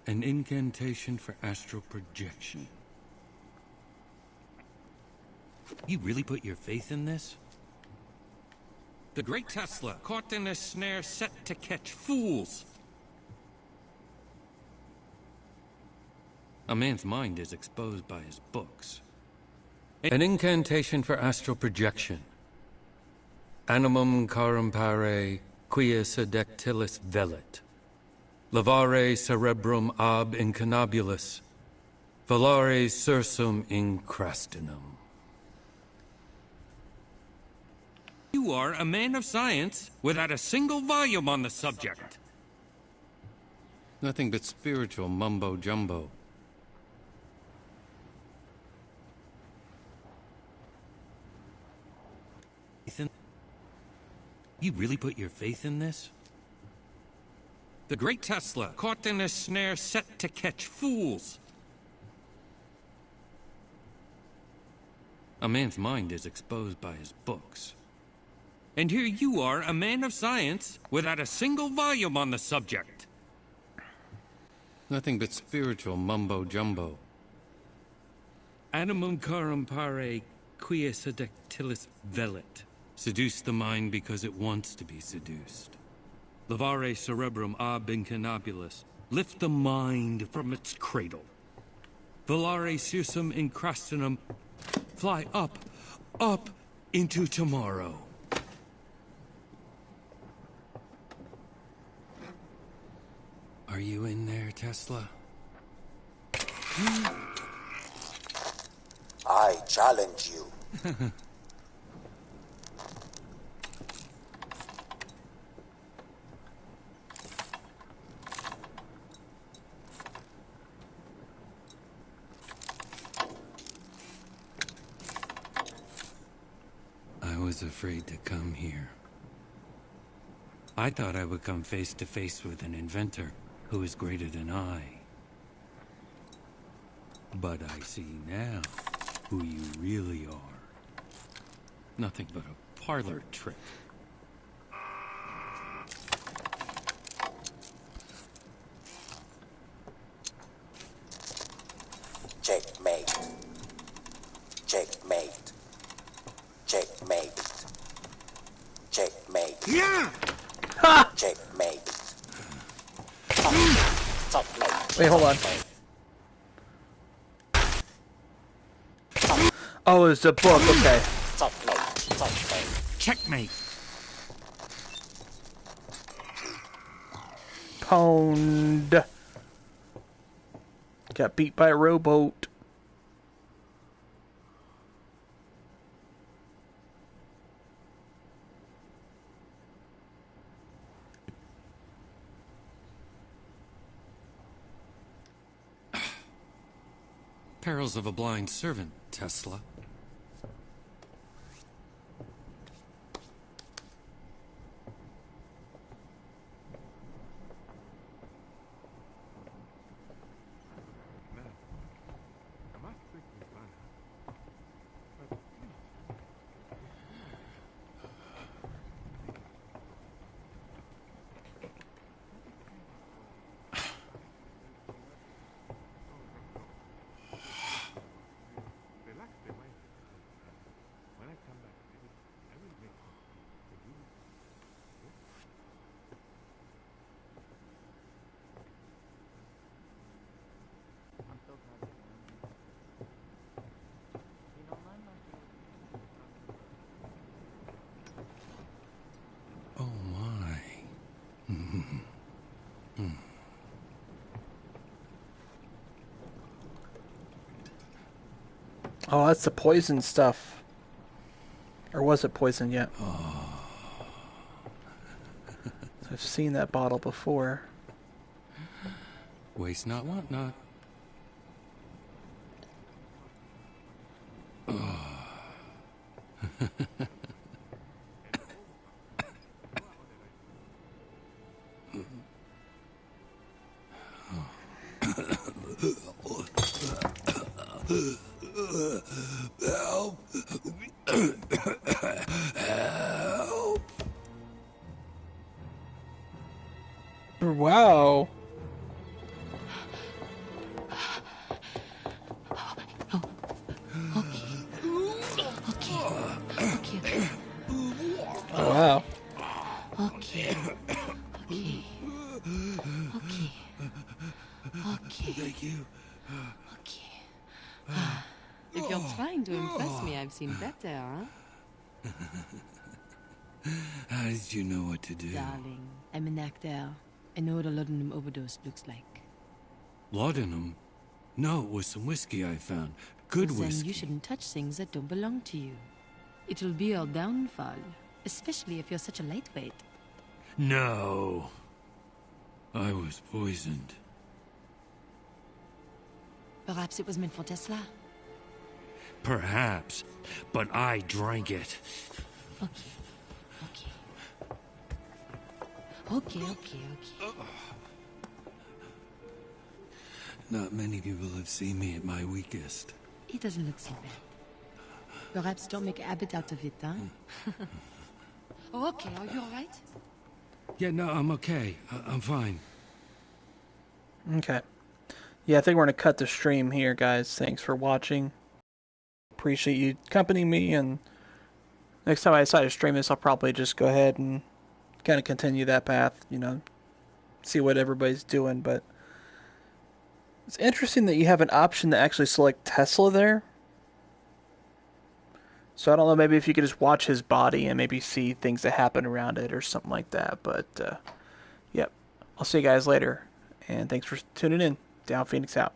An incantation for astral projection. You really put your faith in this? The great Tesla, caught in a snare set to catch fools. A man's mind is exposed by his books. An incantation for astral projection. Animum carumpare quia sedectilis velit. Lavare cerebrum ab incanabulus. Volare sursum incrastinum. You are a man of science without a single volume on the subject. Nothing but spiritual mumbo-jumbo. Ethan, you really put your faith in this? The great Tesla, caught in a snare set to catch fools. A man's mind is exposed by his books. And here you are, a man of science, without a single volume on the subject. Nothing but spiritual mumbo-jumbo. Animum carumpare quia sedectilis velit. Seduce the mind because it wants to be seduced. Lavare cerebrum ab incanabulus. Lift the mind from its cradle. Volare sursum incrastinum. Fly up, up into tomorrow. Are you in there, Tesla? I challenge you. I was afraid to come here. I thought I would come face to face with an inventor who is greater than I. But I see now who you really are. Nothing but a parlor trick. Checkmate. Checkmate. Checkmate. Checkmate. Yeah! Checkmate. Wait, hold on. Oh, it's a book, okay. Checkmate. Pwned. Got beat by a rowboat. Perils of a blind servant, Tesla. Oh my. Oh, that's the poison stuff. Or was it poison yet? I've seen that bottle before. Waste not, want not. Help! Help! Wow. Oh, wow. Okay. Okay. Okay. Okay. Thank you. Okay. If you're trying to impress me, I've seen better, huh? How did you know what to do? Darling, I'm an actor. I know what a laudanum overdose looks like. Laudanum? No, it was some whiskey I found. Good Then whiskey. you shouldn't touch things that don't belong to you. It will be your downfall, especially if you're such a lightweight. No. I was poisoned. Perhaps it was meant for Tesla. Perhaps, but I drank it. Okay. Okay. Okay. Not many people have seen me at my weakest. It doesn't look so bad. Perhaps don't make a habit out of it, huh? Oh, okay. Are you all right? Yeah, no, I'm okay. I'm fine. Okay. Yeah, I think we're going to cut the stream here, guys. Thanks for watching. Appreciate you accompanying me, and next time I decide to stream this, I'll probably just go ahead and kind of continue that path, you know, see what everybody's doing. But it's interesting that you have an option to actually select Tesla there. So I don't know, maybe if you could just watch his body and maybe see things that happen around it or something like that. But, yep. I'll see you guys later. And thanks for tuning in. Down Phoenix out.